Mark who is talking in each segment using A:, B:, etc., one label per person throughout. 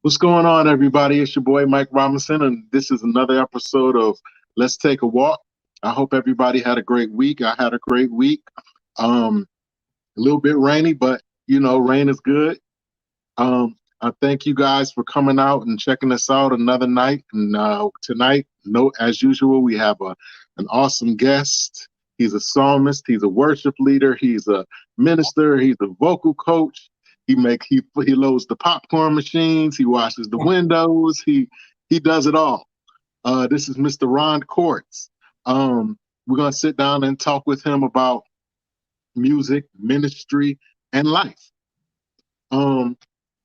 A: What's going on, everybody? It's your boy Mike Robinson, and this is another episode of Let's Take a Walk. I hope everybody had a great week. I had a great week. A little bit rainy, but rain is good. I thank you guys for coming out and checking us out another night. And tonight, as usual, we have an awesome guest. He's a psalmist. He's a worship leader. He's a minister. He's a vocal coach. He loads the popcorn machines. He washes the windows. He does it all. This is Mr. Ron Courts. We're gonna sit down and talk with him about music, ministry, and life. I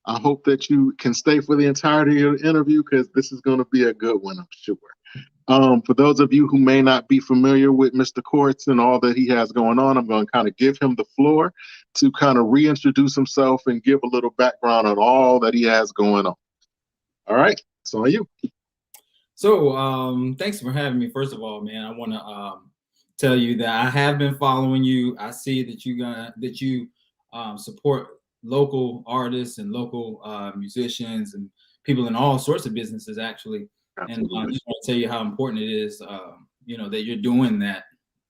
A: hope that you can stay for the entirety of the interview because this is going to be a good one, I'm sure. For those of you who may not be familiar with Mr. Courts and all that he has going on, I'm going to kind of give him the floor to kind of reintroduce himself and give a little background on all that he has going on. All right, it's on you.
B: So thanks for having me. First of all, man, I want to tell you that I have been following you. I see that you support local artists and local musicians and people in all sorts of businesses, actually. Absolutely. And I just want to tell you how important it is, that you're doing that.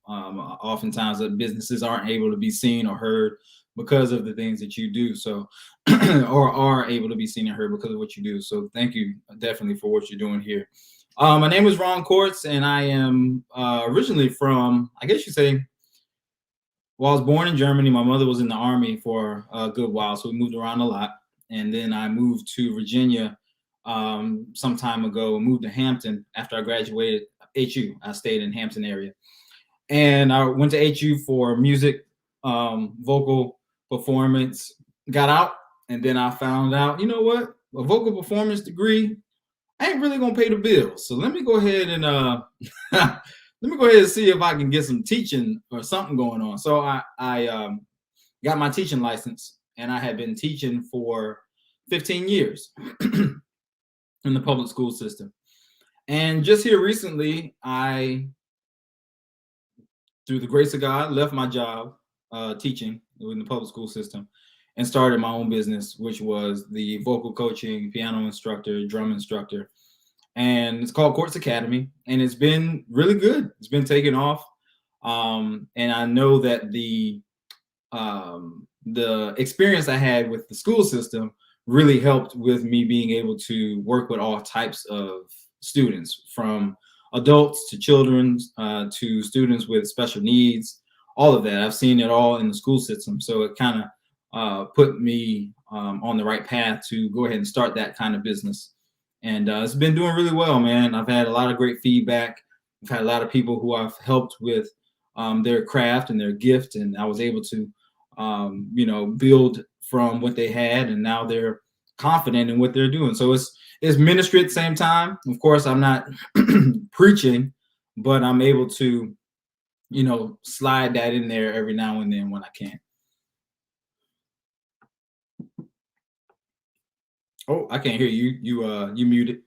B: Oftentimes, that businesses aren't able to be seen or heard because of the things that you do. So, or are able to be seen and heard because of what you do. So, thank you definitely for what you're doing here. My name is Ron Courts, and I am originally from, I guess you say, well, I was born in Germany. My mother was in the Army for a good while, so we moved around a lot. And then I moved to Virginia some time ago, moved to Hampton after I graduated HU. I stayed in Hampton area. And I went to HU for music, vocal performance, got out. And then I found out, you know what? A vocal performance degree ain't really going to pay the bills. So let me go ahead and see if I can get some teaching or something going on. So I got my teaching license, and I had been teaching for 15 years in the public school system. And just here recently, I, through the grace of God, left my job teaching in the public school system and started my own business, which was the vocal coaching, piano instructor, drum instructor. And it's called Courts Academy, and it's been really good. It's been taking off. And I know that the experience I had with the school system really helped with me being able to work with all types of students, from adults to children to students with special needs, all of that. I've seen it all in the school system. So it kind of put me on the right path to go ahead and start that kind of business. And it's been doing really well, man. I've had a lot of great feedback. I've had a lot of people who I've helped with their craft and their gift, and I was able to, build from what they had, and now they're confident in what they're doing. So it's ministry at the same time. Of course, I'm not preaching, but I'm able to, slide that in there every now and then when I can. Oh, I can't hear you. You muted.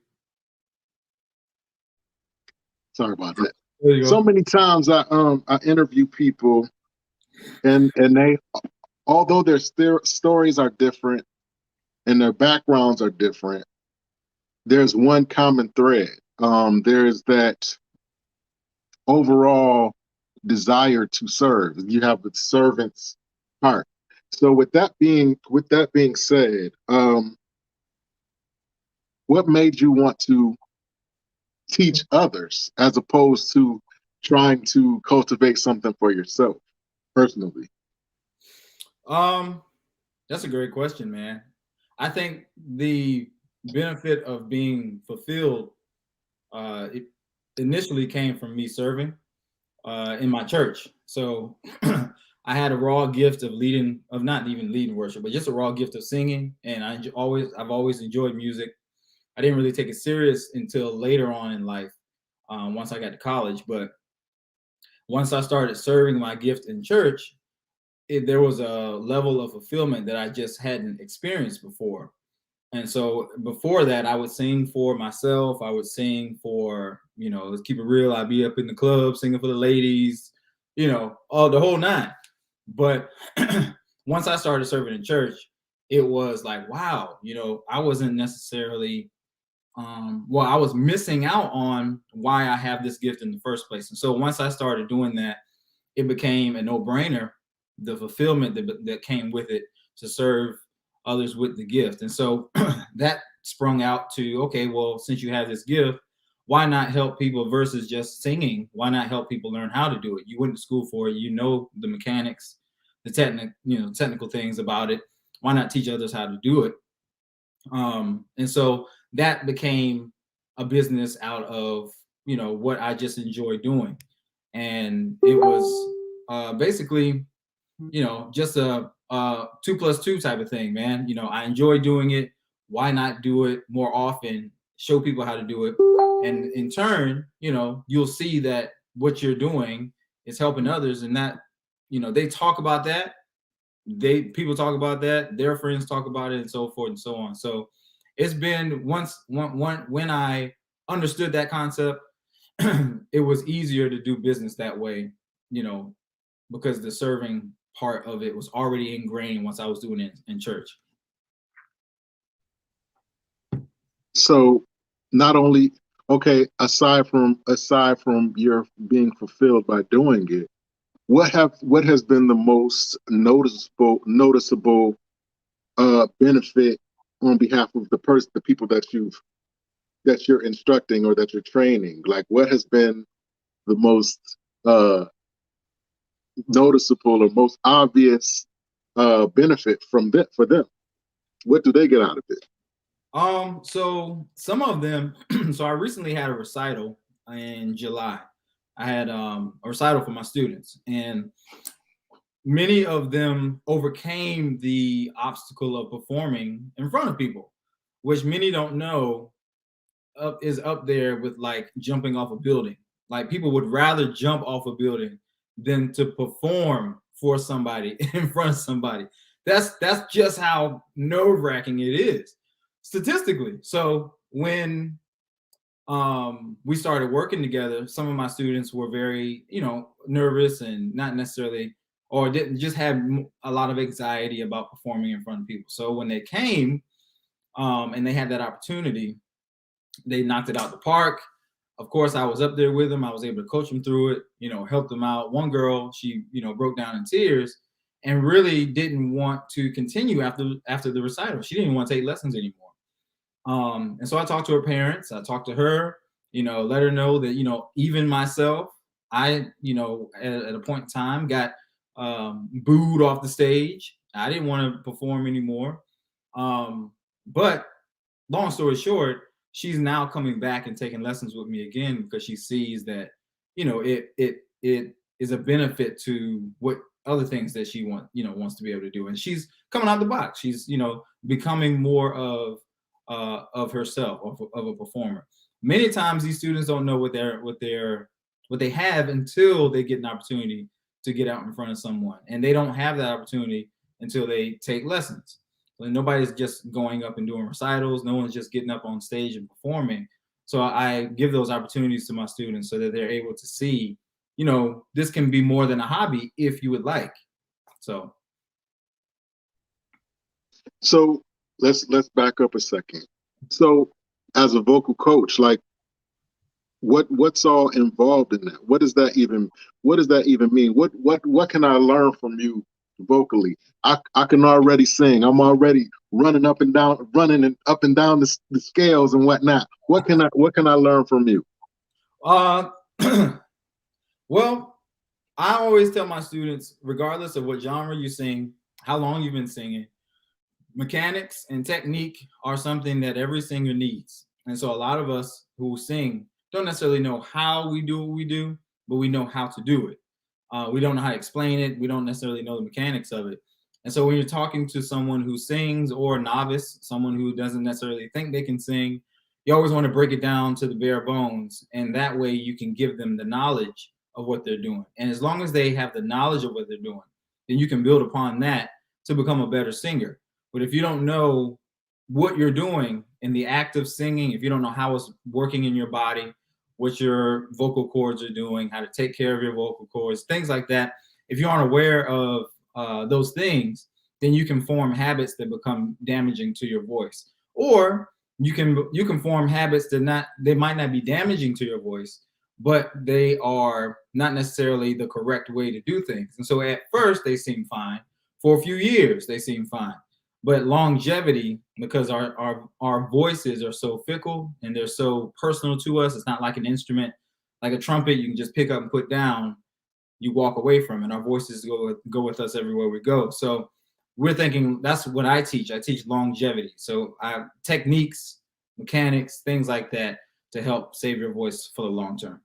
A: Sorry about that. So many times I interview people, and they, although their stories are different and their backgrounds are different, there's one common thread. There's that overall desire to serve. You have the servant's heart. So with that being said, what made you want to teach others as opposed to trying to cultivate something for yourself personally?
B: That's a great question, man. I think the benefit of being fulfilled it initially came from me serving in my church. So I had a raw gift of not even leading worship, but just a raw gift of singing. And I've always enjoyed music. I didn't really take it serious until later on in life, once I got to college. But once I started serving my gift in church, there was a level of fulfillment that I just hadn't experienced before. And so before that, I would sing for myself. I would sing for, let's keep it real. I'd be up in the club singing for the ladies, all the whole nine. But once I started serving in church, it was like, wow, I wasn't necessarily, well, I was missing out on why I have this gift in the first place. And so once I started doing that, it became a no-brainer, the fulfillment that came with it to serve others with the gift. And so that sprung out to, okay, well, since you have this gift, why not help people versus just singing? Why not help people learn how to do it? You went to school for it, the mechanics, the technical things about it. Why not teach others how to do it? And so that became a business out of what I just enjoy doing. And it was basically just a 2+2 type of thing, man. I enjoy doing it. Why not do it more often? Show people how to do it, and in turn, you'll see that what you're doing is helping others, and that they talk about that. People talk about that. Their friends talk about it, and so forth and so on. So it's been when I understood that concept, it was easier to do business that way, because the serving part of it was already ingrained once I was doing it in church.
A: So not only, okay, aside from your being fulfilled by doing it, what has been the most noticeable benefit on behalf of the people that you're instructing or that you're training? Like, what has been the most noticeable or most obvious benefit from that for them? What do they get out of it?
B: So some of them, so I recently had a recital in July. I had a recital for my students, and many of them overcame the obstacle of performing in front of people, which many don't know is up there with like jumping off a building. Like, people would rather jump off a building than to perform for somebody in front of somebody. That's just how nerve-wracking it is statistically. So when we started working together, some of my students were very, nervous and not necessarily, or didn't just have a lot of anxiety about performing in front of people. So when they came, and they had that opportunity, they knocked it out the park. Of course, I was up there with them. I was able to coach them through it, help them out. One girl, she, broke down in tears and really didn't want to continue after the recital. She didn't want to take lessons anymore. And so I talked to her parents. I talked to her, let her know that, even myself, I, at a point in time got booed off the stage. I didn't want to perform anymore. But long story short, she's now coming back and taking lessons with me again because she sees that, it is a benefit to what other things that she wants to be able to do. And she's coming out the box. She's, becoming more of herself, of a performer. Many times these students don't know what they have until they get an opportunity to get out in front of someone, and they don't have that opportunity until they take lessons. So nobody's just going up and doing recitals. No one's just getting up on stage and performing. So I give those opportunities to my students so that they're able to see, this can be more than a hobby if you would like. So
A: let's back up a second. So as a vocal coach, like, what's all involved in that? What does that even mean? What can I learn from you vocally? I can already sing. I'm already running up and down the scales and whatnot. What can I learn from you?
B: Well, I always tell my students, regardless of what genre you sing, how long you've been singing, mechanics and technique are something that every singer needs. And so a lot of us who sing don't necessarily know how we do what we do, but we know how to do it. We don't know how to explain it. We don't necessarily know the mechanics of it. And so when you're talking to someone who sings, or a novice, someone who doesn't necessarily think they can sing, you always want to break it down to the bare bones. And that way you can give them the knowledge of what they're doing. And as long as they have the knowledge of what they're doing, then you can build upon that to become a better singer. But if you don't know what you're doing in the act of singing, if you don't know how it's working in your body, what your vocal cords are doing, how to take care of your vocal cords, things like that, if you aren't aware of those things, then you can form habits that become damaging to your voice. Or you can form habits that they might not be damaging to your voice, but they are not necessarily the correct way to do things. And so at first they seem fine. For a few years they seem fine. But longevity, because our voices are so fickle and they're so personal to us, it's not like an instrument, like a trumpet you can just pick up and put down, you walk away from it. Our voices go with us everywhere we go. So we're thinking, that's what I teach. I teach longevity. So I have techniques, mechanics, things like that to help save your voice for the long term.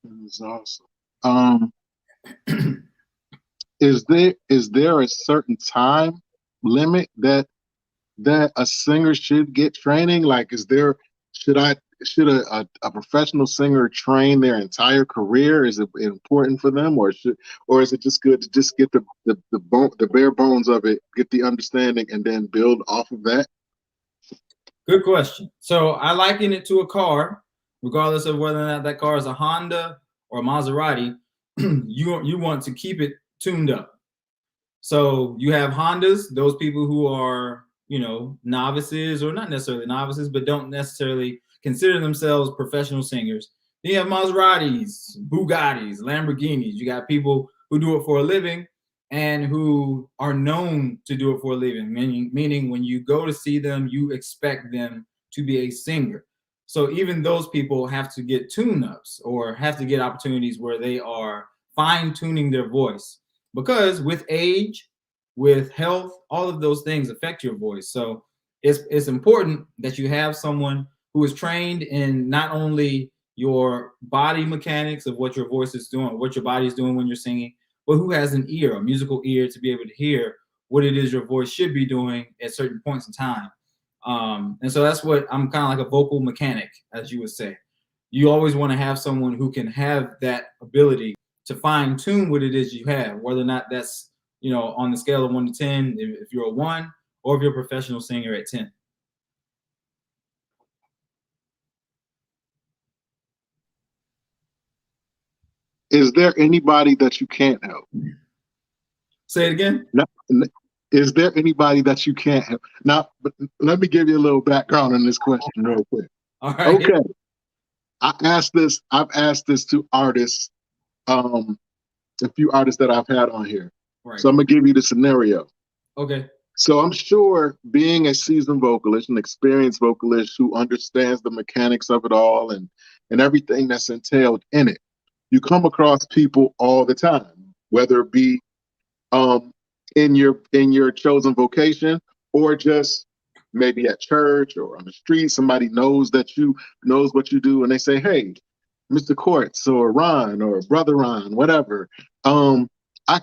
A: That is awesome. Is there a certain time limit that a singer should get training? Like, should a professional singer train their entire career? Is it important for them, or is it just good to just get the bare bones of it, get the understanding, and then build off of that?
B: Good question. So I liken it to a car, regardless of whether or not that car is a Honda or a Maserati. You want to keep it tuned up. So you have Hondas, those people who are, novices, or not necessarily novices, but don't necessarily consider themselves professional singers. Then you have Maseratis, Bugattis, Lamborghinis. You got people who do it for a living and who are known to do it for a living, meaning when you go to see them, you expect them to be a singer. So even those people have to get tune-ups or have to get opportunities where they are fine-tuning their voice, because with age, with health, all of those things affect your voice. So it's important that you have someone who is trained in not only your body mechanics of what your voice is doing, what your body is doing when you're singing, but who has an ear, a musical ear, to be able to hear what it is your voice should be doing at certain points in time. And so that's what I'm kind of like a vocal mechanic, as you would say. You always want to have someone who can have that ability to fine tune what it is you have, whether or not that's, on the scale of 1 to 10, if you're a 1, or if you're a professional singer at 10.
A: Is there anybody that you can't help?
B: Say it again.
A: No, is there anybody that you can't help? Now, but let me give you a little background on this question real quick.
B: All right.
A: Okay. I've asked this to artists, a few artists that I've had on here.
B: Right.
A: So I'm gonna give you the scenario.
B: Okay.
A: So I'm sure, being a seasoned vocalist, an experienced vocalist who understands the mechanics of it all and everything that's entailed in it, you come across people all the time, whether it be in your chosen vocation, or just maybe at church or on the street. Somebody knows what you do, and they say, "Hey, Mr. Quartz or Ron or Brother Ron, whatever. I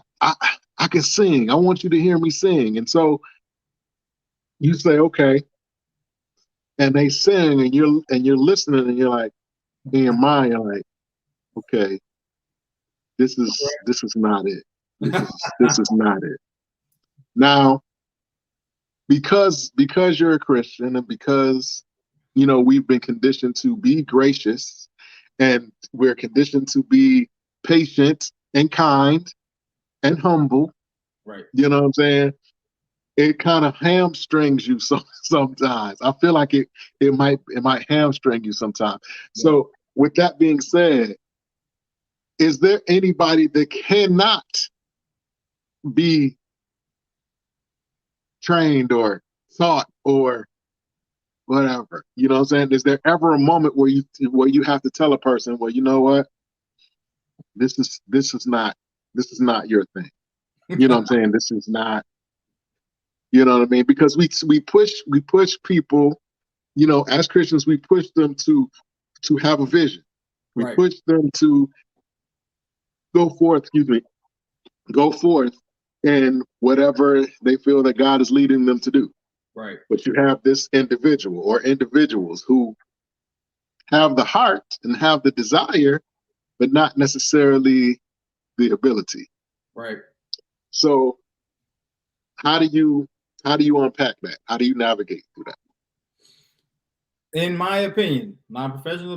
A: I can sing. I want you to hear me sing." And so you say, "Okay," and they sing, and you're listening, and you're like, in your mind, you're like, "Okay, this is not it. This is not it." Now, because you're a Christian, and because we've been conditioned to be gracious, and we're conditioned to be patient and kind and humble.
B: Right.
A: You know what I'm saying? It kind of hamstrings you sometimes. I feel like it might hamstring you sometimes. Yeah. So with that being said, is there anybody that cannot be trained or taught or whatever? You know what I'm saying? Is there ever a moment where you have to tell a person, well, you know what? This is not your thing. You know what I'm saying? This is not, you know what I mean? Because we push people, as Christians, we push them to have a vision. We
B: Right.
A: push them to go forth in whatever they feel that God is leading them to do.
B: Right.
A: But you have this individual or individuals who have the heart and have the desire, but not necessarily the ability.
B: Right.
A: So how do you unpack that? How do you navigate through that?
B: In my opinion, my professional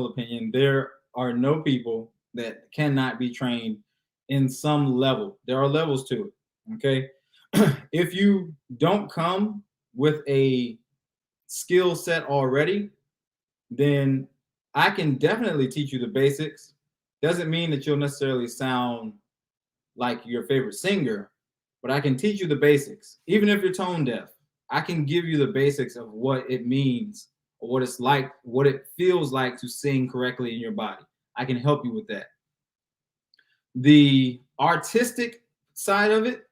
B: opinion, there are no people that cannot be trained in some level. There are levels to it. Okay. If you don't come with a skill set already, then I can definitely teach you the basics. Doesn't mean that you'll necessarily sound like your favorite singer, but I can teach you the basics. Even if you're tone deaf, I can give you the basics of what it means, or what it's like, what it feels like to sing correctly in your body. I can help you with that. The artistic side of it,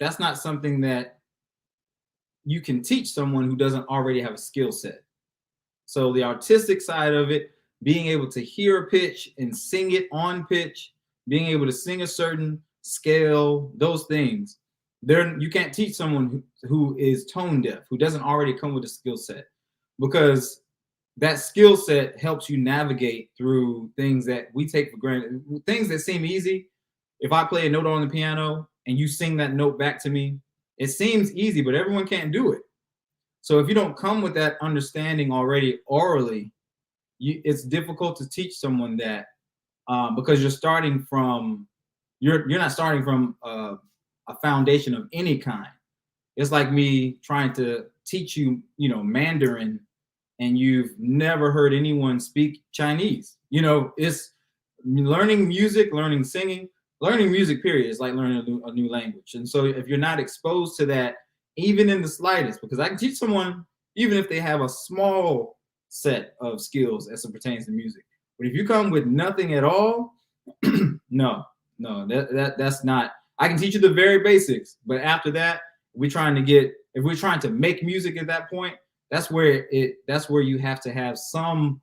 B: that's not something that you can teach someone who doesn't already have a skill set. So the artistic side of it, being able to hear a pitch and sing it on pitch, being able to sing a certain scale, those things, there you can't teach someone who is tone deaf, who doesn't already come with a skill set, because that skill set helps you navigate through things that we take for granted, things that seem easy. If I play a note on the piano and you sing that note back to me, it seems easy, but everyone can't do it. So if you don't come with that understanding already orally, it's difficult to teach someone that, because you're not starting from a foundation of any kind. It's like me trying to teach you, Mandarin, and you've never heard anyone speak Chinese. It's learning music, learning singing, learning music, period, is like learning a new language. And so if you're not exposed to that, even in the slightest, because I can teach someone, even if they have a small set of skills as it pertains to music. But if you come with nothing at all, no, that's not. I can teach you the very basics, but after that, if we're trying to make music at that point, that's where you have to have some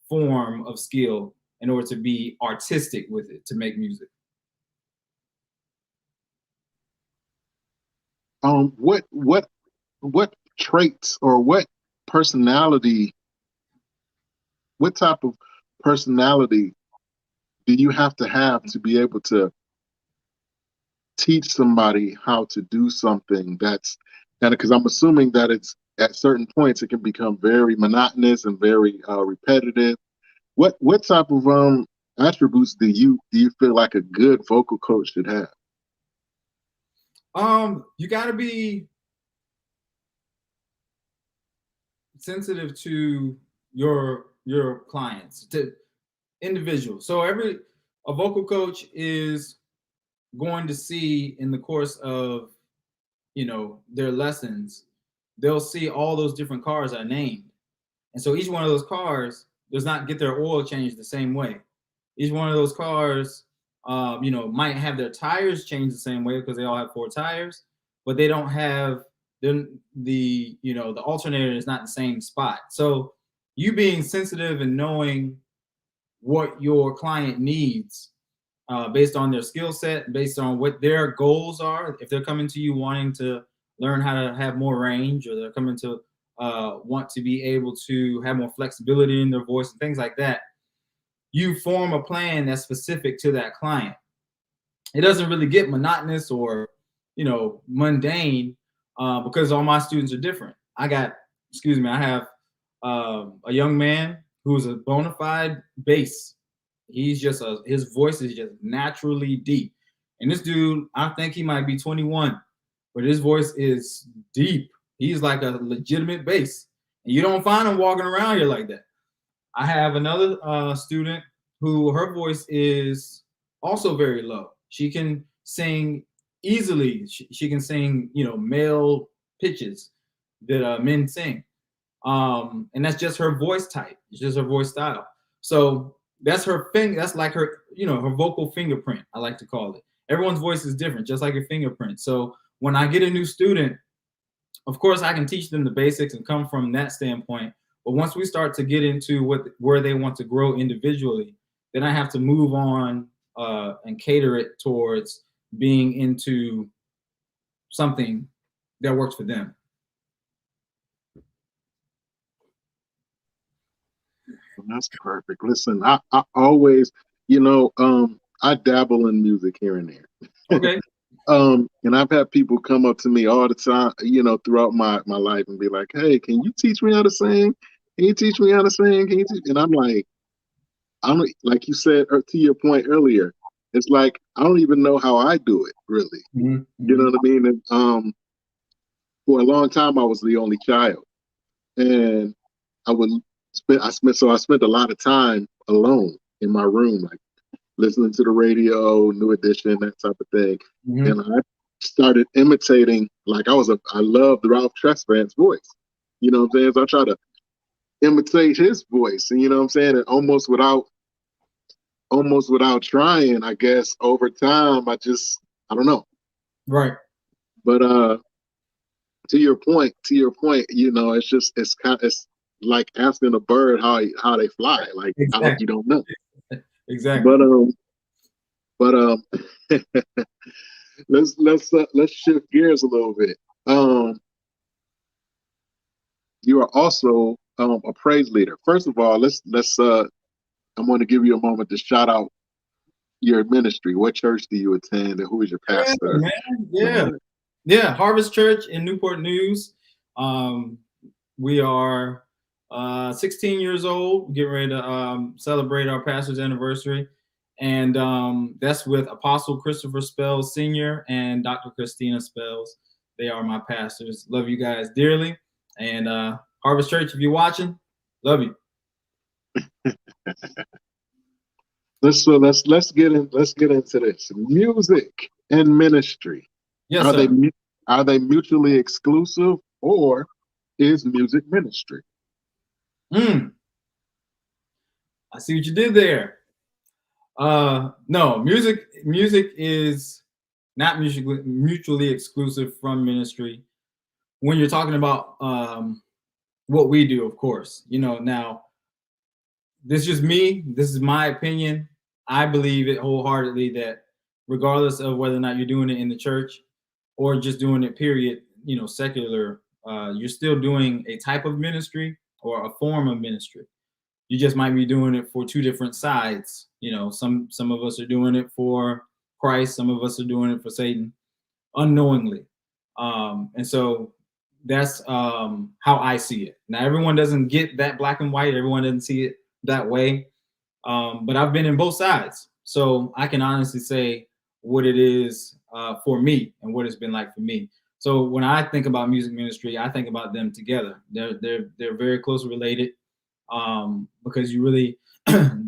B: form of skill in order to be artistic with it, to make music.
A: What traits or personality, what type of personality do you have to be able to teach somebody how to do something that's kind of, because I'm assuming that it's at certain points it can become very monotonous and very repetitive. What type of attributes do you feel like a good vocal coach should have?
B: You got to be sensitive to your clients, to individuals. So a vocal coach is going to see in the course of their lessons, they'll see all those different cars I named, and so each one of those cars does not get their oil changed the same way. Each one of those cars might have their tires changed the same way because they all have 4 tires, but they don't have the alternator is not in the same spot. So you being sensitive and knowing what your client needs, based on their skill set, based on what their goals are. If they're coming to you wanting to learn how to have more range, or they're coming to want to be able to have more flexibility in their voice and things like that, you form a plan that's specific to that client. It doesn't really get monotonous or mundane, because all my students are different. I have a young man who's a bona fide bass. His voice is just naturally deep. And this dude, I think he might be 21, but his voice is deep. He's like a legitimate bass. And you don't find him walking around here like that. I have another student who her voice is also very low. She can sing easily. She can sing, male pitches that men sing. And that's just her voice type. It's just her voice style. So that's her thing. That's like her, her vocal fingerprint, I like to call it. Everyone's voice is different, just like your fingerprint. So when I get a new student, of course, I can teach them the basics and come from that standpoint. But once we start to get into where they want to grow individually, then I have to move on and cater it towards being into something that works for them.
A: That's perfect. Listen, I always, I dabble in music here and there.
B: Okay.
A: And I've had people come up to me all the time, throughout my life and be like, "Hey, can you teach me how to sing? Can you teach me how to sing? Can you teach?" And I'm like you said to your point earlier, it's like I don't even know how I do it really.
B: Mhm,
A: You know
B: mhm.
A: what I mean? And for a long time I was the only child, and I would I spent a lot of time alone in my room, like listening to the radio, New Edition, that type of thing.
B: Mhm.
A: And I started imitating, like I loved Ralph Tresvant's voice. You know what I'm saying? So I try to imitate his voice, and you know what I'm saying? And almost without trying, I guess over time, I don't know.
B: Right.
A: But to your point, you know, it's like asking a bird how they fly. Like
B: Exactly.
A: you don't know.
B: Exactly.
A: But but let's shift gears a little bit. Um, you are also a praise leader. First of all, let's I'm going to give you a moment to shout out your ministry. What church do you attend, and who is your
B: Yeah,
A: pastor,
B: man.
A: and all
B: Yeah.
A: that?
B: Yeah. Harvest Church in Newport News. Um, we are 16 years old, getting ready to celebrate our pastor's anniversary. And that's with Apostle Christopher Spells Sr. and Dr. Christina Spells. They are my pastors. Love you guys dearly. And Harvest Church, if you're watching, love you.
A: Let's get into this. Music and ministry.
B: Yes,
A: Are they
B: sir.
A: mu- are they mutually exclusive, or is music ministry?
B: Mm, I see what you did there. No, music is not mutually exclusive from ministry. When you're talking about what we do, of course, now this is just me. This is my opinion. I believe it wholeheartedly that regardless of whether or not you're doing it in the church or just doing it, period, secular, you're still doing a type of ministry or a form of ministry. You just might be doing it for two different sides. Some of us are doing it for Christ, some of us are doing it for Satan unknowingly. And so that's how I see it. Now, everyone doesn't get that black and white, everyone doesn't see it that way. But I've been in both sides. So I can honestly say what it is for me and what it's been like for me. So when I think about music ministry, I think about them together. They're very closely related because you really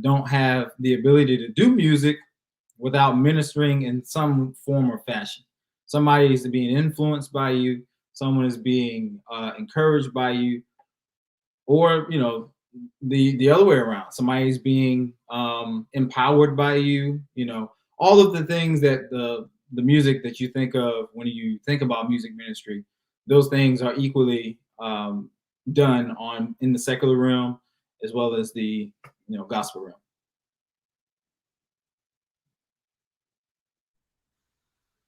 B: don't have the ability to do music without ministering in some form or fashion. Somebody is being influenced by you, someone is being encouraged by you, or the other way around. Somebody's being empowered by you. All of the things that the music that you think of when you think about music ministry, those things are equally done on in the secular realm as well as the gospel realm.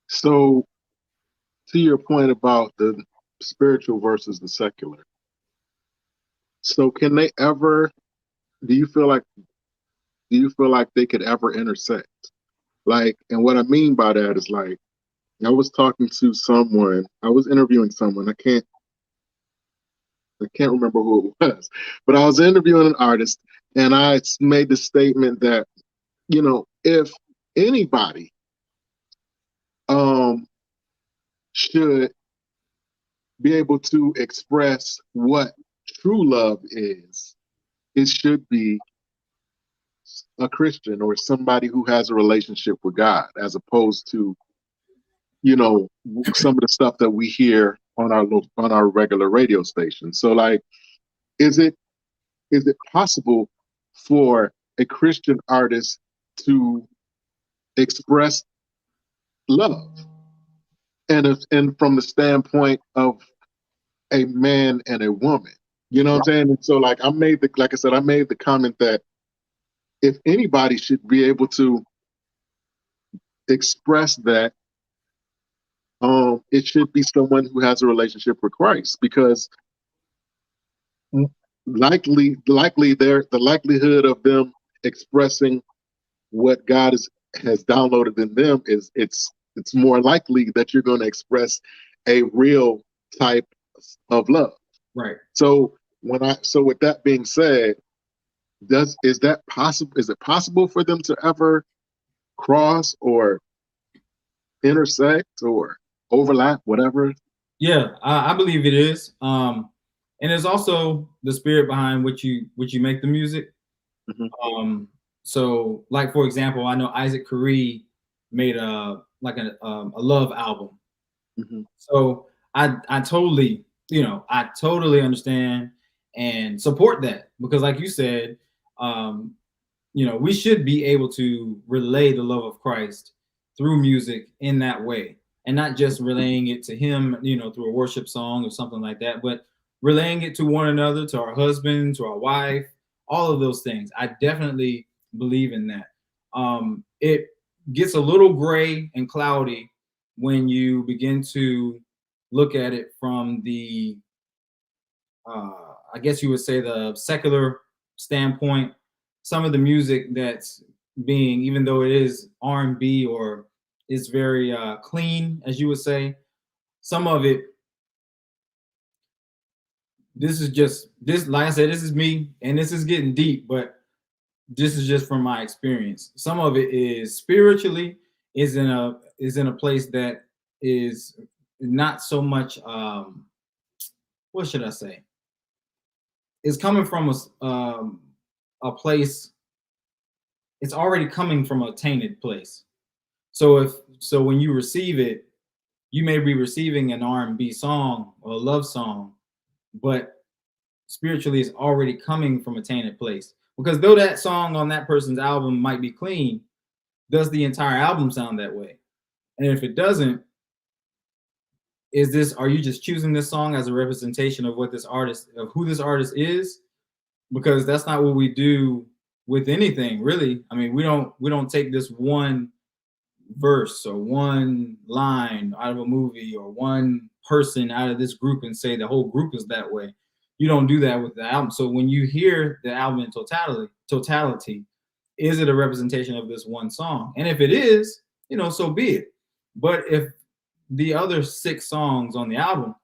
A: So, to your point about the spiritual versus the secular, so can they ever? Do you feel like they could ever intersect? Like, and what I mean by that is like I was talking to someone, I was interviewing someone. I can't remember who it was, but I was interviewing an artist, and I made the statement that if anybody um should be able to express what true love is, it should be a Christian or somebody who has a relationship with God, as opposed to some of the stuff that we hear on our regular radio station. So, like, is it possible for a Christian artist to express love, and from the standpoint of a man and a woman? You know what I'm saying? And so, like, like I said, I made the comment that if anybody should be able to express that, it should be someone who has a relationship with Christ, because the likelihood of them expressing what has downloaded in them is it's more likely that you're going to express a real type of love.
B: Right.
A: So with that being said, is it possible for them to ever cross or intersect or overlap, whatever?
B: Yeah, I believe it is. And there's also the spirit behind which you make the music.
A: Hmm.
B: So like for example, I know Isaac Curry made a love album.
A: Hmm.
B: So I totally, I totally understand and support that because like you said, um, we should be able to relay the love of Christ through music in that way and not just relaying it to him, through a worship song or something like that, but relaying it to one another, to our husband, to our wife, all of those things. I definitely believe in that. It gets a little gray and cloudy when you begin to look at it from the I guess you would say the secular standpoint. Some of the music that's being, even though it is R&B or is very clean, as you would say, some of it. This is just this, like I said, this is me, and this is getting deep, but this is just from my experience. Some of it is spiritually is in a place that is not so much. What should I say? Is coming from a place. It's already coming from a tainted place. So when you receive it, you may be receiving an R&B song or a love song, but spiritually it's already coming from a tainted place. Because though that song on that person's album might be clean, does the entire album sound that way? And if it doesn't, are you just choosing this song as a representation of who this artist is? Because that's not what we do with anything, really. I mean, we don't take this one verse or one line out of a movie or one person out of this group and say the whole group is that way. You don't do that with the album. So when you hear the album in totality, is it a representation of this one song? And if it is, so be it. But if the other 6 songs on the album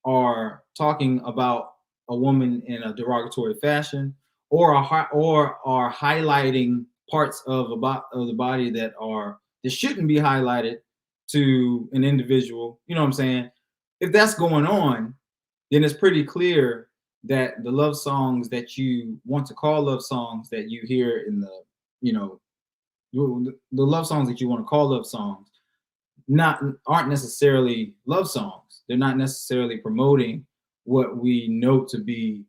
B: are talking about a woman in a derogatory fashion, or are highlighting parts of the body that shouldn't be highlighted to an individual, you know what I'm saying? If that's going on, then it's pretty clear that the love songs that you want to call love songs that you hear in you know, the love songs that you want to call love songs aren't necessarily love songs. They're not necessarily promoting what we know to be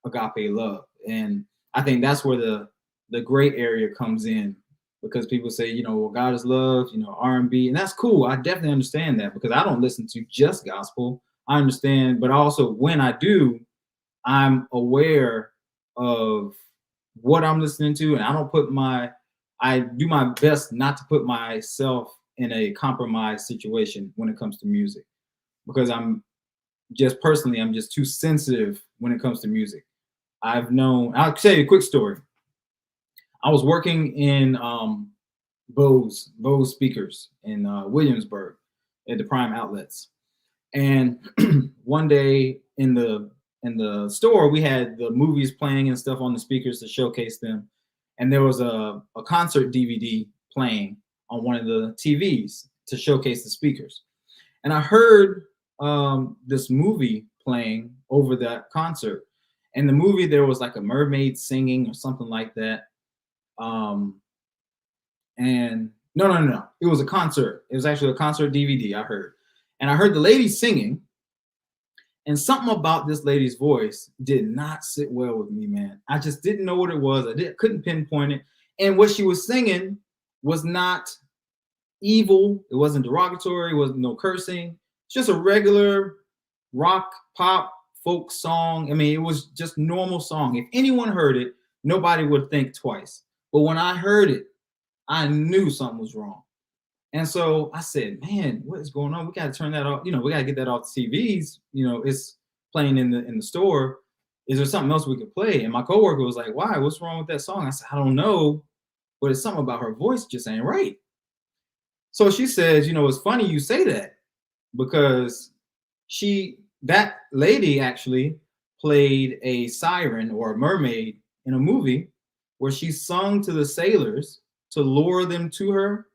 B: agape love. And I think that's where the gray area comes in, because people say, well, God is love, R&B, and that's cool. I definitely understand that because I don't listen to just gospel. I understand, but also when I do, I'm aware of what I'm listening to, and I do my best not to put myself in a compromised situation when it comes to music, because I'm just too sensitive when it comes to music. I'll tell you a quick story. I was working in Bose speakers in Williamsburg at the Prime Outlets, and one day in the store we had the movies playing and stuff on the speakers to showcase them, and there was a concert DVD playing on one of the TVs to showcase the speakers, and I heard this movie playing over that concert. In the movie there was like a mermaid singing or something like that. And no, it was a concert. It was actually a concert DVD I heard, and I heard the lady singing, and something about this lady's voice did not sit well with me, man. I just didn't know what it was. Couldn't pinpoint it. And what she was singing was not evil. It wasn't derogatory. It wasn't no cursing. It's just a regular rock, pop, folk song. I mean, it was just normal song. If anyone heard it, nobody would think twice. But when I heard it, I knew something was wrong. And so I said, man, what is going on? We got to turn that off. We got to get that off the TVs. It's playing in the store. Is there something else we could play? And my coworker was like, why? What's wrong with that song? I said, I don't know, but it's something about her voice just ain't right. So she says, it's funny you say that, because that lady actually played a siren or a mermaid in a movie where she sung to the sailors to lure them to her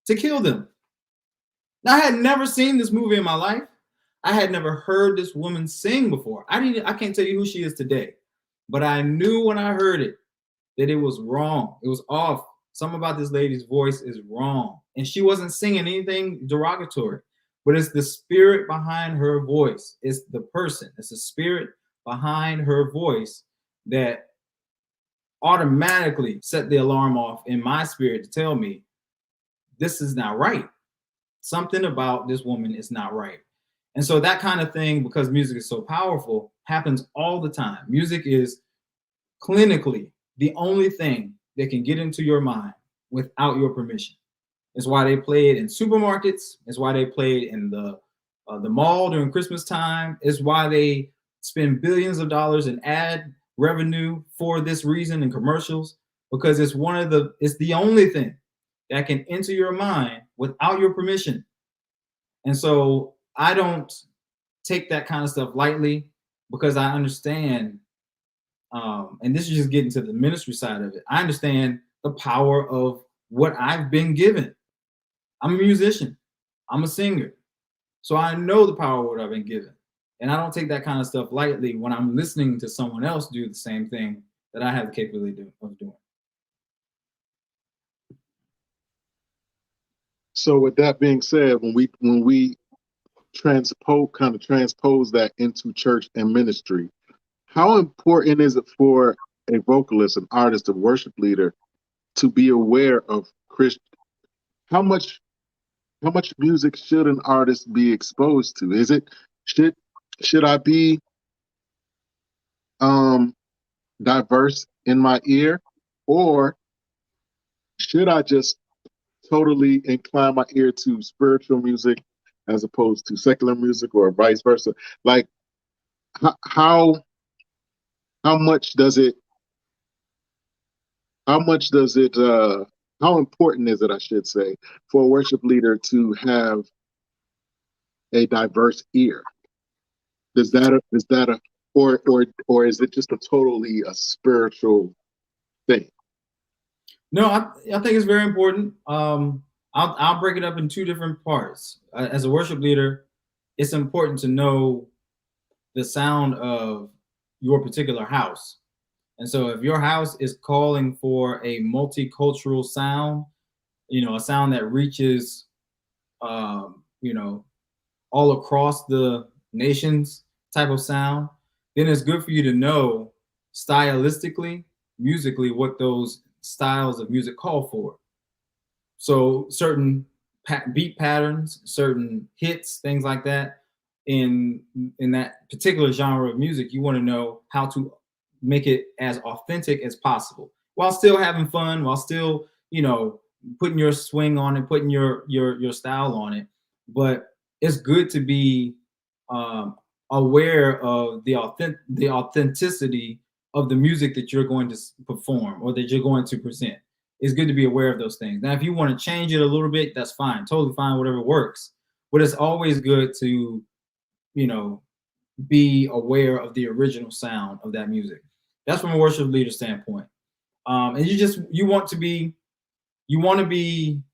B: to kill them. Now, I had never seen this movie in my life. I had never heard this woman sing before. I can't tell you who she is today, but I knew when I heard it that it was wrong. It was off. Something about this lady's voice is wrong. And she wasn't singing anything derogatory, but it's the spirit behind her voice. It's the person. It's the spirit behind her voice that automatically set the alarm off in my spirit to tell me this is not right. Something about this woman is not right. And so that kind of thing, because music is so powerful, happens all the time. Music is clinically the only thing that can get into your mind without your permission. It's why they play it in supermarkets. It's why they play it in the mall during Christmas time. It's why they spend billions of dollars in ad revenue for this reason in commercials, because it's the only thing that can enter your mind without your permission. And so I don't take that kind of stuff lightly, because I understand, and this is just getting to the ministry side of it. I understand the power of what I've been given. I'm a musician. I'm a singer. So I know the power of what I've been given. And I don't take that kind of stuff lightly when I'm listening to someone else do the same thing that I have the capability of doing.
A: So with that being said, when we transpose that into church and ministry, how important is it for a vocalist, an artist, a worship leader to be aware of Christian? How much music should an artist be exposed to? Is it should I be diverse in my ear, or should I just totally incline my ear to spiritual music as opposed to secular music, or vice versa? Like, how how much does it how much does it how important is it, I should say, for a worship leader to have a diverse ear? Is that a or is it just a spiritual thing?
B: No, I think it's very important. I'll break it up in two different parts. As a worship leader, it's important to know the sound of your particular house. And so if your house is calling for a multicultural sound, a sound that reaches, all across the nations type of sound, then it's good for you to know stylistically, musically, what those styles of music call for. So certain beat patterns, certain hits, things like that, in that particular genre of music, you want to know how to make it as authentic as possible, while still having fun, while still putting your swing on it, putting your style on it. But it's good to be aware of the authenticity of the music that you're going to perform or that you're going to present. It's good to be aware of those things. Now, if you want to change it a little bit, that's fine, totally fine, whatever works. But it's always good to, be aware of the original sound of that music. That's from a worship leader standpoint. And you want to be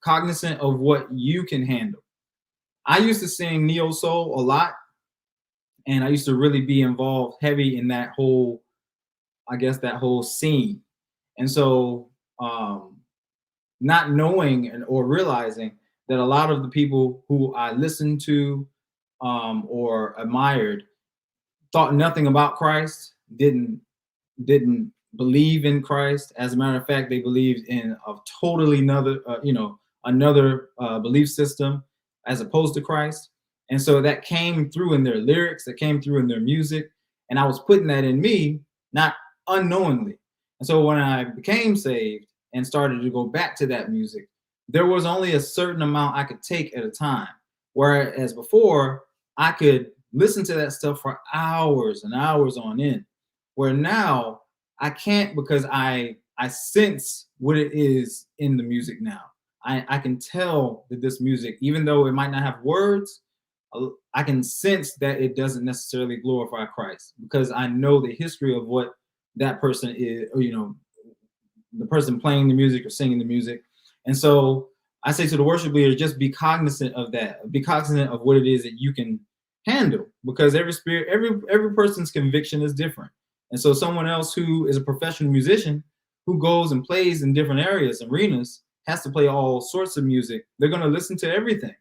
B: cognizant of what you can handle. I used to sing neo soul a lot, and I used to really be involved heavy in that whole scene. And so, not knowing or realizing that a lot of the people who I listened to or admired thought nothing about Christ, didn't believe in Christ. As a matter of fact, they believed in a totally another belief system as opposed to Christ. And so that came through in their lyrics, that came through in their music, and I was putting that in me, not unknowingly. And so when I became saved and started to go back to that music, there was only a certain amount I could take at a time. Whereas before, I could listen to that stuff for hours and hours on end. Where now I can't, because I sense what it is in the music now. I can tell that this music, even though it might not have words, I can sense that it doesn't necessarily glorify Christ, because I know the history of what that person is, the person playing the music or singing the music. And so I say to the worship leader, just be cognizant of that. Be cognizant of what it is that you can handle, because every person's conviction is different. And so someone else who is a professional musician who goes and plays in different areas, arenas, has to play all sorts of music. They're going to listen to everything.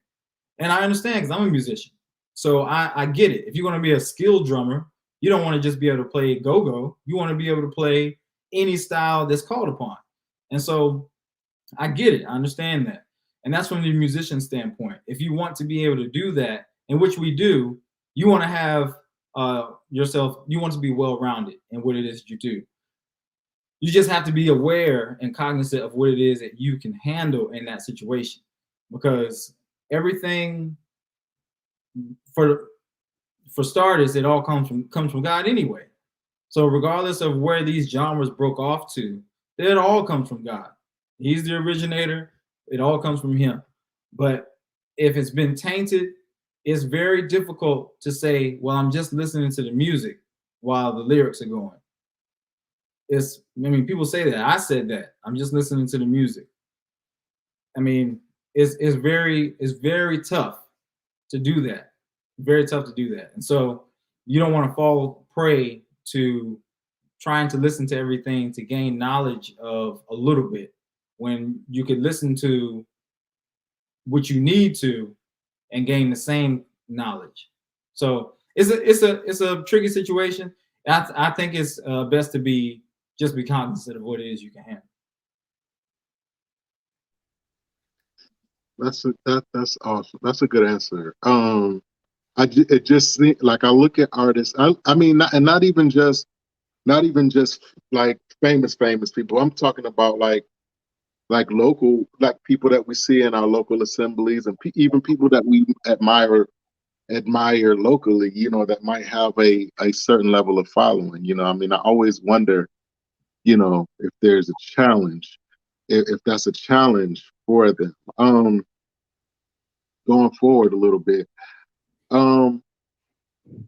B: And I understand because I'm a musician. So I get it. If you're going to be a skilled drummer, you don't want to just be able to play go-go. You want to be able to play any style that's called upon. And so I get it. I understand that. And that's from the musician standpoint. If you want to be able to do that, in which we do, you want to have yourself, you want to be well-rounded in what it is you do. You just have to be aware and cognizant of what it is that you can handle in that situation, because everything, for starters, it all comes from God anyway. So regardless of where these genres broke off to, it all comes from God. He's the originator. It all comes from him. But if it's been tainted, it's very difficult to say, well, I'm just listening to the music while the lyrics are going. People say that. I said that. I'm just listening to the music. I mean, it's very tough to do that. Very tough to do that. And so you don't want to fall prey to trying to listen to everything to gain knowledge of a little bit, when you could listen to what you need to and gain the same knowledge. So it's a tricky situation. I think it's best to just be cognizant of what it is you can handle.
A: That's awesome. That's a good answer. It just seems like I look at artists. I mean, not even just like famous people. I'm talking about like local, like people that we see in our local assemblies, and even people that we admire locally, that might have a certain level of following. I mean, I always wonder, if there's a challenge, if that's a challenge for them. Going forward a little bit,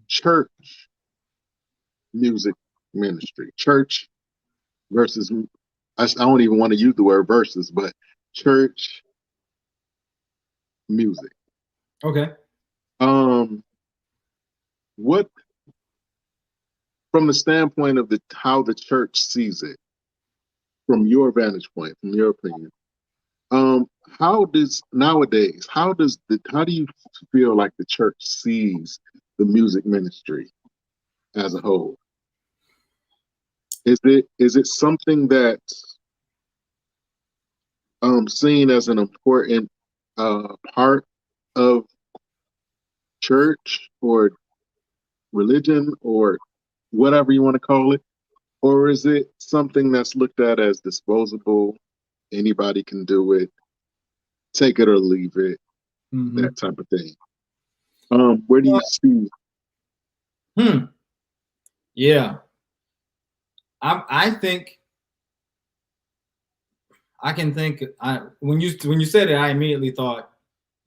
A: church music ministry, church versus, I don't even want to use the word versus, but church music.
B: Okay.
A: What, from the standpoint of how the church sees it, from your vantage point, from your opinion, how do you feel like the church sees the music ministry as a whole? Is it something that's seen as an important part of church or religion or whatever you want to call it? Or is it something that's looked at as disposable? Anybody can do it, take it or leave it, that type of thing. Where do you see?
B: Yeah. I think I can think. When you said it, I immediately thought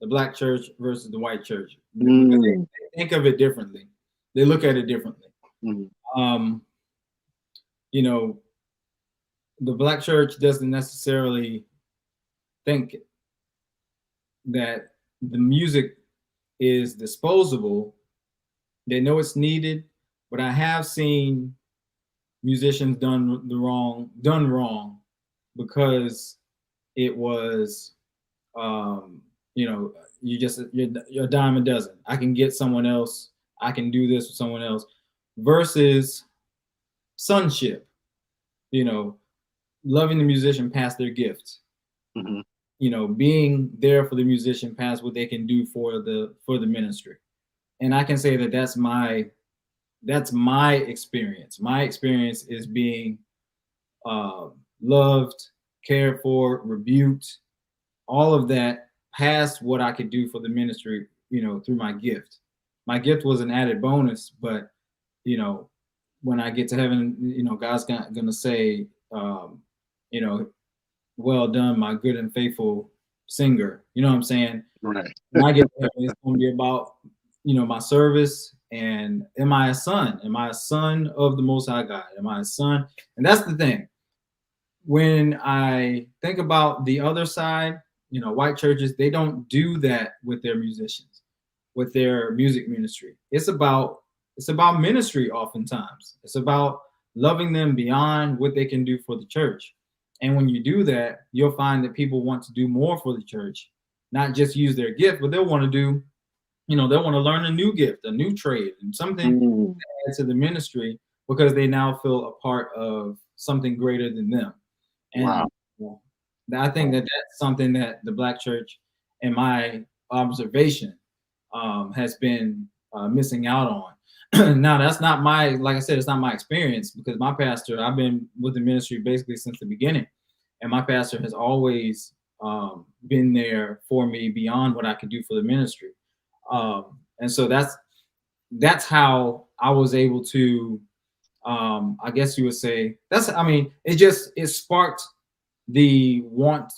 B: the black church versus the white church. They think of it differently. They look at it differently. The black church doesn't necessarily think that the music is disposable. They know it's needed, but I have seen musicians done wrong because it was you're a dime a dozen. I can get someone else, I can do this with someone else, versus sonship, loving the musician past their gifts, being there for the musician past what they can do for the ministry. And I can say that that's my experience. My experience is being loved, cared for, rebuked, all of that past what I could do for the ministry, through my gift. My gift was an added bonus, but when I get to heaven, God's gonna say, well done, my good and faithful singer. You know what I'm saying?
A: Right.
B: When I get to heaven, it's gonna be about, my service. And am I a son? Am I a son of the Most High God? Am I a son? And that's the thing. when I think about the other side, white churches, they don't do that with their musicians, with their music ministry. It's about ministry oftentimes. It's about loving them beyond what they can do for the church. And when you do that, you'll find that people want to do more for the church, not just use their gift, but they'll want to do, they'll want to learn a new gift, a new trade, and something
A: Mm.
B: to add to the ministry because they now feel a part of something greater than them. And
A: Wow.
B: I think that that's something that the Black church, in my observation, has been missing out on. Now, that's not my, like I said, it's not my experience because my pastor, I've been with the ministry basically since the beginning, and my pastor has always been there for me beyond what I could do for the ministry. And so that's how I was able to, I guess you would say, it sparked the want,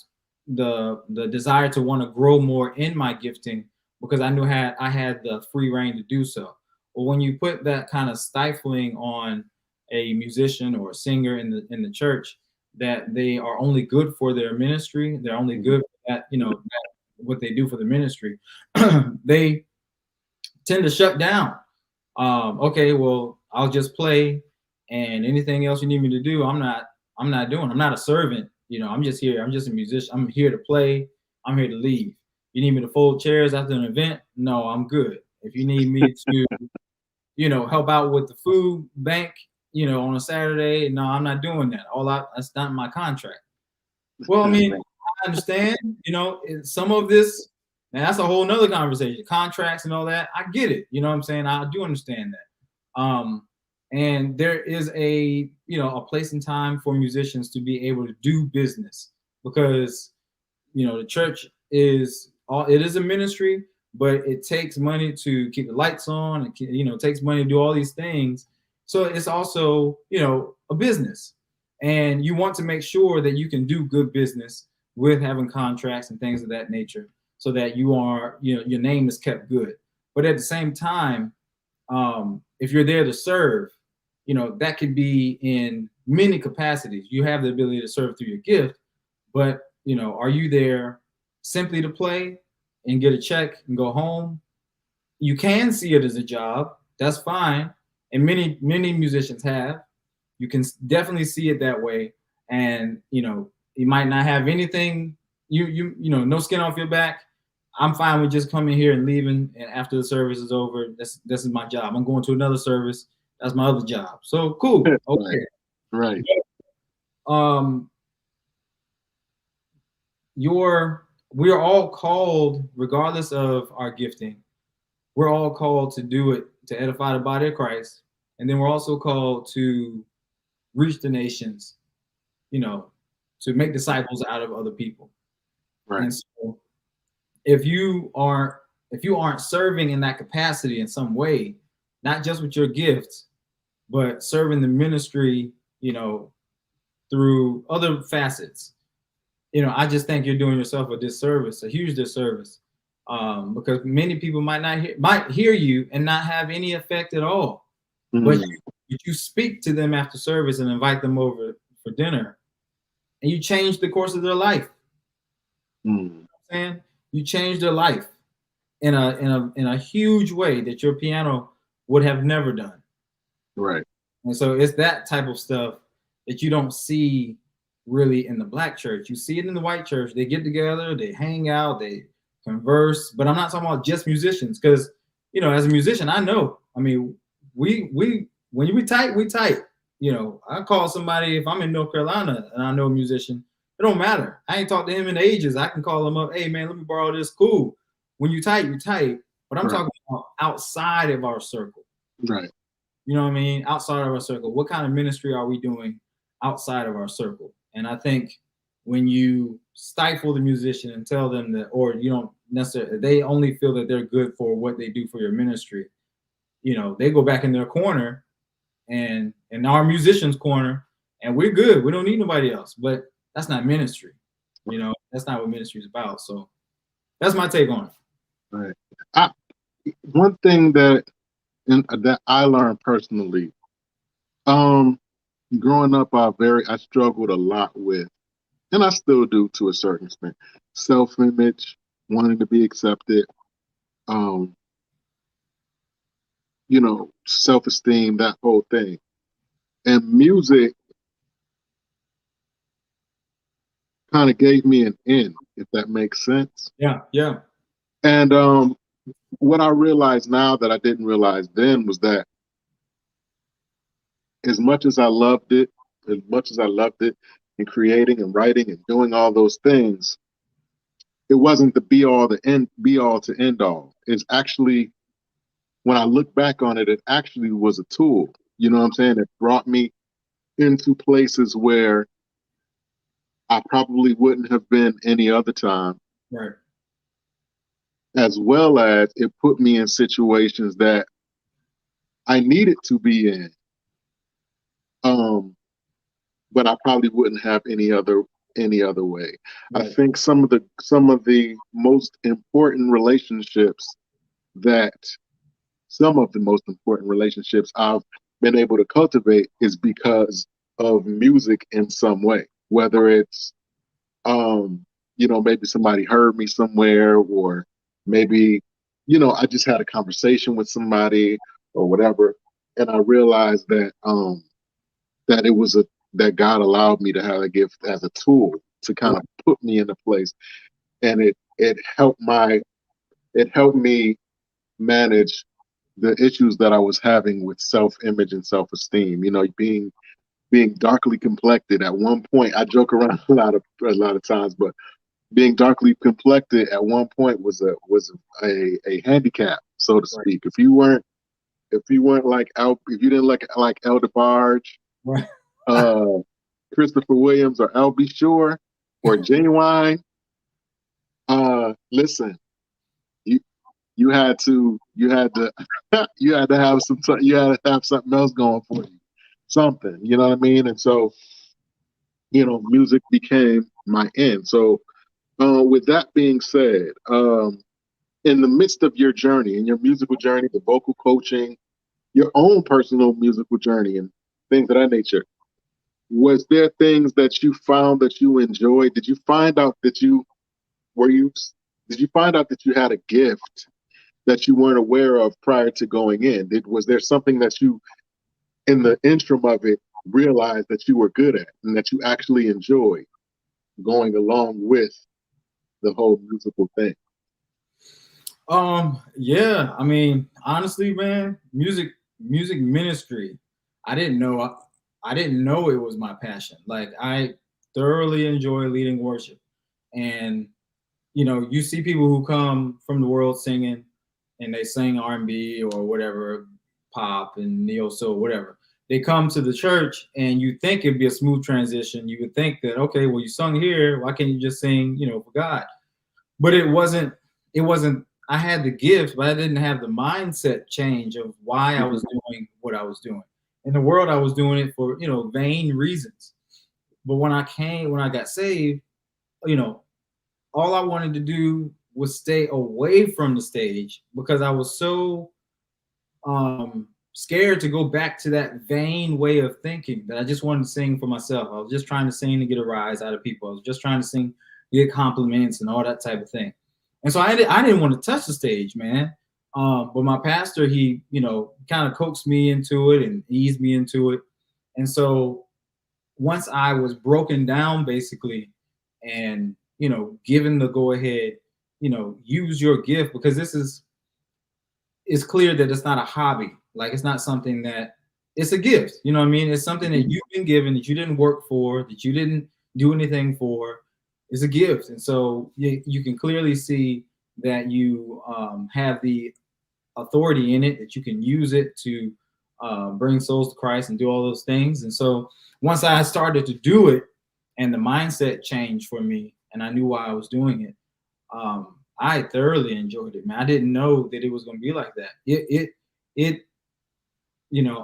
B: the desire to want to grow more in my gifting because I knew I had the free reign to do so. But when you put that kind of stifling on a musician or a singer in the church, that they are only good for their ministry, they're only good at what they do for the ministry, they tend to shut down. Okay, well, I'll just play, and anything else you need me to do, I'm not doing. I'm not a servant. I'm just here. I'm just a musician. I'm here to play. I'm here to leave. You need me to fold chairs after an event? No, I'm good. If you need me to, help out with the food bank, on a Saturday, no, I'm not doing that. That's not my contract. Well, I mean, I understand, some of this, and that's a whole nother conversation, contracts and all that. I get it. You know what I'm saying? I do understand that. And there is a place and time for musicians to be able to do business because, the church it is a ministry, but it takes money to keep the lights on. It takes money to do all these things. So it's also, a business. And you want to make sure that you can do good business with having contracts and things of that nature so that your name is kept good. But at the same time, if you're there to serve, that could be in many capacities. You have the ability to serve through your gift, but, are you there simply to play and get a check and go home? You can see it as a job. That's fine. And many musicians have. You can definitely see it that way. And, you might not have anything, no skin off your back. I'm fine with just coming here and leaving. And after the service is over, this is my job. I'm going to another service. That's my other job. So cool. Okay.
A: Right.
B: We are all called, regardless of our gifting, we're all called to do it to edify the body of Christ. And then we're also called to reach the nations, to make disciples out of other people.
A: Right.
B: And so if you aren't serving in that capacity in some way, not just with your gifts, but serving the ministry, through other facets, I just think you're doing yourself a disservice, a huge disservice, because many people might hear you and not have any effect at all. Mm-hmm. But you speak to them after service and invite them over for dinner, and you change the course of their life. Mm-hmm. You know what I'm saying? You change their life in a huge way that your piano would have never done.
A: Right.
B: And so it's that type of stuff that you don't see really in the Black church. You see it in the white church. They get together, they hang out, they converse. But I'm not talking about just musicians, because as a musician, I know. I mean, we when we tight, we tight. I call somebody if I'm in North Carolina and I know a musician. It don't matter. I ain't talked to him in ages. I can call him up. Hey man, let me borrow this. Cool. When you tight, you tight. But I'm talking about outside of our circle.
A: Right.
B: You know what I mean? Outside of our circle. What kind of ministry are we doing outside of our circle? And I think when you stifle the musician and tell them that, or you don't necessarily, they only feel that they're good for what they do for your ministry, they go back in their corner and in our musician's corner, and we're good. We don't need nobody else. But that's not ministry. That's not what ministry is about. So that's my take on it.
A: Right. One thing that I learned personally, growing up, I struggled a lot with, and I still do to a certain extent, self-image, wanting to be accepted, um, self-esteem, that whole thing. And music kind of gave me an in, if that makes sense.
B: Yeah, yeah,
A: And what I realize now that I didn't realize then was that as much as I loved it, as much as I loved it in creating and writing and doing all those things, it wasn't the be all to end all. It's actually, when I look back on it, it actually was a tool. You know what I'm saying? It brought me into places where I probably wouldn't have been any other time,
B: right,
A: as well as it put me in situations that I needed to be in. Um, but I probably wouldn't have any other way. I
B: right,
A: think some of the most important relationships that some of the most important relationships I've been able to cultivate is because of music in some way. Whether it's maybe somebody heard me somewhere, or maybe, I just had a conversation with somebody or whatever, and I realized that it was a that God allowed me to have a gift as a tool to kind of
B: right.
A: put me in a place, and it helped me manage the issues that I was having with self-image and self-esteem. Being darkly complected at one point. I joke around a lot of times, but being darkly complected at one point was a handicap, so to
B: Right,
A: speak. If you weren't if you didn't like El DeBarge,
B: right,
A: uh, Christopher Williams, or L.B. Shore, or Genuine, listen, you you had to you had to have something else going for you, something. You know what I mean? And so, music became my end. So, with that being said, in the midst of your journey, in your musical journey, the vocal coaching, your own personal musical journey, and things of that nature, was there things that you found that you enjoyed? Did you find out that you were you did you find out that you had a gift that you weren't aware of prior to going in? Was there something that you, in the interim of it, realized that you were good at and that you actually enjoyed going along with the whole musical thing?
B: Yeah. I mean, honestly, man, music ministry. I didn't know. I didn't know it was my passion. Like I thoroughly enjoy leading worship, and you see people who come from the world singing, and they sing R&B or whatever, pop and neo soul, whatever. They come to the church, and you think it'd be a smooth transition. You would think that, okay, well, you sung here, why can't you just sing, for God? But it wasn't. It wasn't. I had the gift, but I didn't have the mindset change of why I was
A: Mhm.
B: doing what I was doing. In the world, I was doing it for vain reasons. But when I got saved, you know, all I wanted to do was stay away from the stage because I was so scared to go back to that vain way of thinking that I just wanted to sing for myself. I was just trying to sing to get a rise out of people. I was just trying to sing, get compliments and all that type of thing. And so I didn't want to touch the stage, man. But my pastor, he, kind of coaxed me into it and eased me into it. And so once I was broken down basically and, given the go ahead, use your gift because this is it's clear that it's not a hobby. Like it's not something that it's a gift. You know what I mean? It's something that
A: Mhm.
B: you've been given that you didn't work for, that you didn't do anything for. It's a gift, and so you can clearly see that you have the authority in it, that you can use it to bring souls to Christ and do all those things. And so once I started to do it, and the mindset changed for me, and I knew why I was doing it, I thoroughly enjoyed it, man. I didn't know that it was going to be like that. It,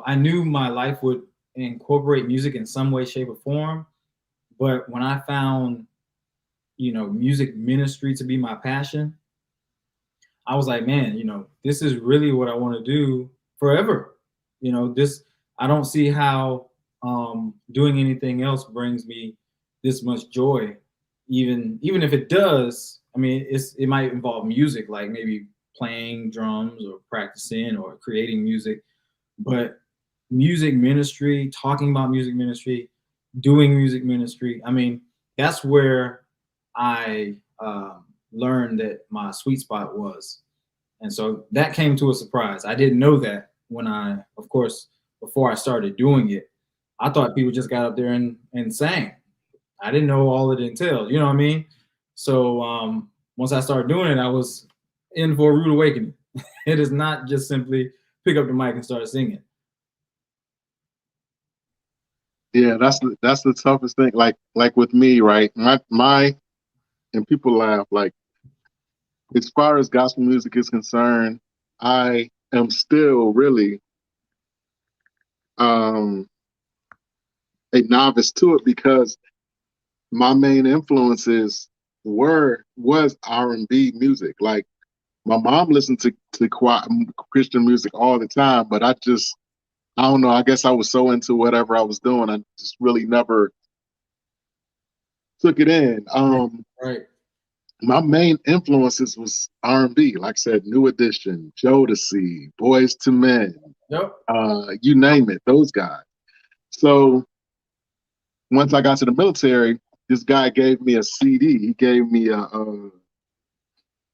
B: I knew my life would incorporate music in some way, shape, or form. But when I found, music ministry to be my passion, I was like, man, this is really what I want to do forever. This, I don't see how doing anything else brings me this much joy. Even if it does, I mean, it might involve music, like maybe playing drums or practicing or creating music, but music ministry, talking about music ministry, doing music ministry. I mean, that's where I learned that my sweet spot was. And so that came to a surprise. I didn't know that when of course, before I started doing it, I thought people just got up there and sang. I didn't know all it entailed. You know what I mean? So once I started doing it, I was in for a rude awakening. It is not just simply pick up the mic and start singing.
A: Yeah, that's the toughest thing. Like with me, right? My and people laugh. Like as far as gospel music is concerned, I am still really um a novice to it because my main influences was R&B music. Like my mom listened to Christian music all the time, but I don't know. I guess I was so into whatever I was doing, I just really never took it in.
B: Right.
A: My main influences was R&B. Like I said, New Edition, Jodeci, Boys to Men,
B: Yep.
A: you name it, those guys. So once I got to the military, this guy gave me a CD. He gave me a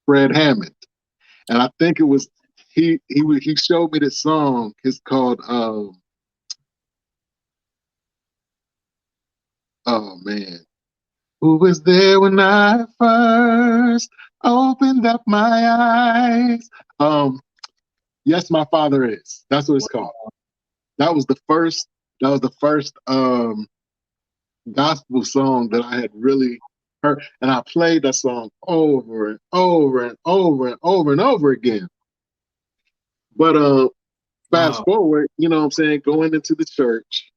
A: Fred Hammond, and I think it was he showed me this song. It's called oh man, who was there when I first opened up my eyes? Yes, my father is. That's what it's called. That was the first. That was the first gospel song that I had really heard, and I played that song over and over and over and over and over again. But fast
B: Wow.
A: forward, you know what I'm saying, going into the church,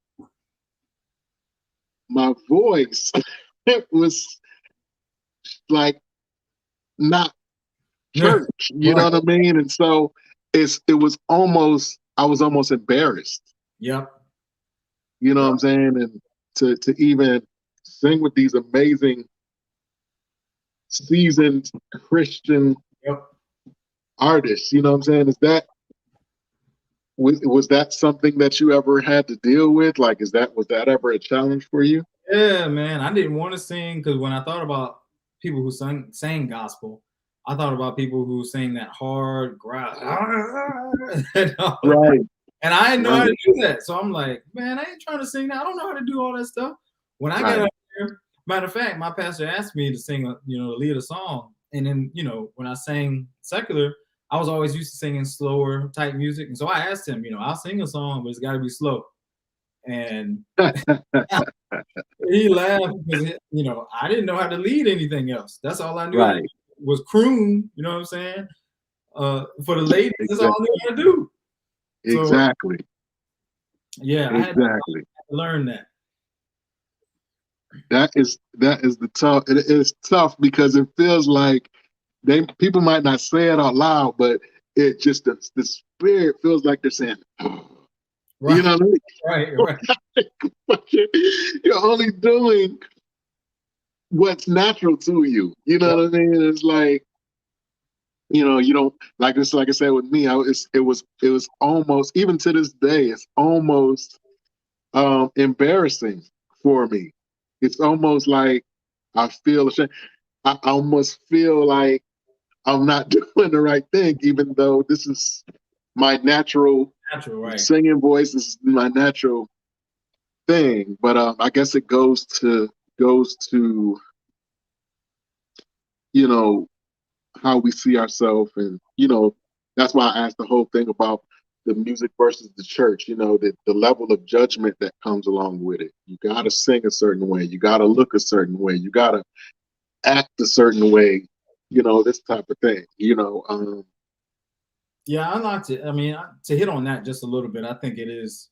A: my voice it was like not
B: Yeah.
A: church, you know
B: Right.
A: what I mean? And so it was almost I was almost embarrassed,
B: Yep.
A: you know what
B: Yep.
A: I'm saying? And to even sing with these amazing seasoned Christian
B: Yep.
A: artists, you know what I'm saying? Was that something that you ever had to deal with? Like, was that ever a challenge for you?
B: Yeah, man. I didn't want to sing because when I thought about people who sang gospel, I thought about people who sing that hard growl and all that.
A: Right,
B: And I didn't know how
A: right,
B: to do that. So I'm like, man, I ain't trying to sing that. I don't know how to do all that stuff. When I got
A: right.
B: up there, matter of fact, my pastor asked me to sing, lead a song. And then, when I sang secular, I was always used to singing slower type music. And so I asked him, I'll sing a song, but it's got to be slow. And he laughed because I didn't know how to lead anything else. That's all I knew how to
A: Right.
B: do was croon. You know what I'm saying? For the ladies, that's all I
A: Exactly.
B: knew how to do. So
A: Exactly.
B: yeah, I had to
A: Exactly.
B: learn that.
A: That is the tough. It is tough because it feels like people might not say it out loud, but it just the spirit feels like they're saying, you
B: Right,
A: know what I mean?
B: right.
A: But you're only doing what's natural to you. You know
B: Yep.
A: what I mean? It's like, you don't like it's like I said with me. It was almost even to this day. It's almost embarrassing for me. It's almost like I feel ashamed. I almost feel like I'm not doing the right thing, even though this is my natural
B: Natural, right.
A: singing voice. This is my natural thing. But I guess it goes to you know how we see ourselves, and that's why I asked the whole thing about the music versus the church. The level of judgment that comes along with it. You got to sing a certain way. You got to look a certain way. You got to act a certain way. This type of thing.
B: Yeah, I like to. I mean, to hit on that just a little bit, I think it is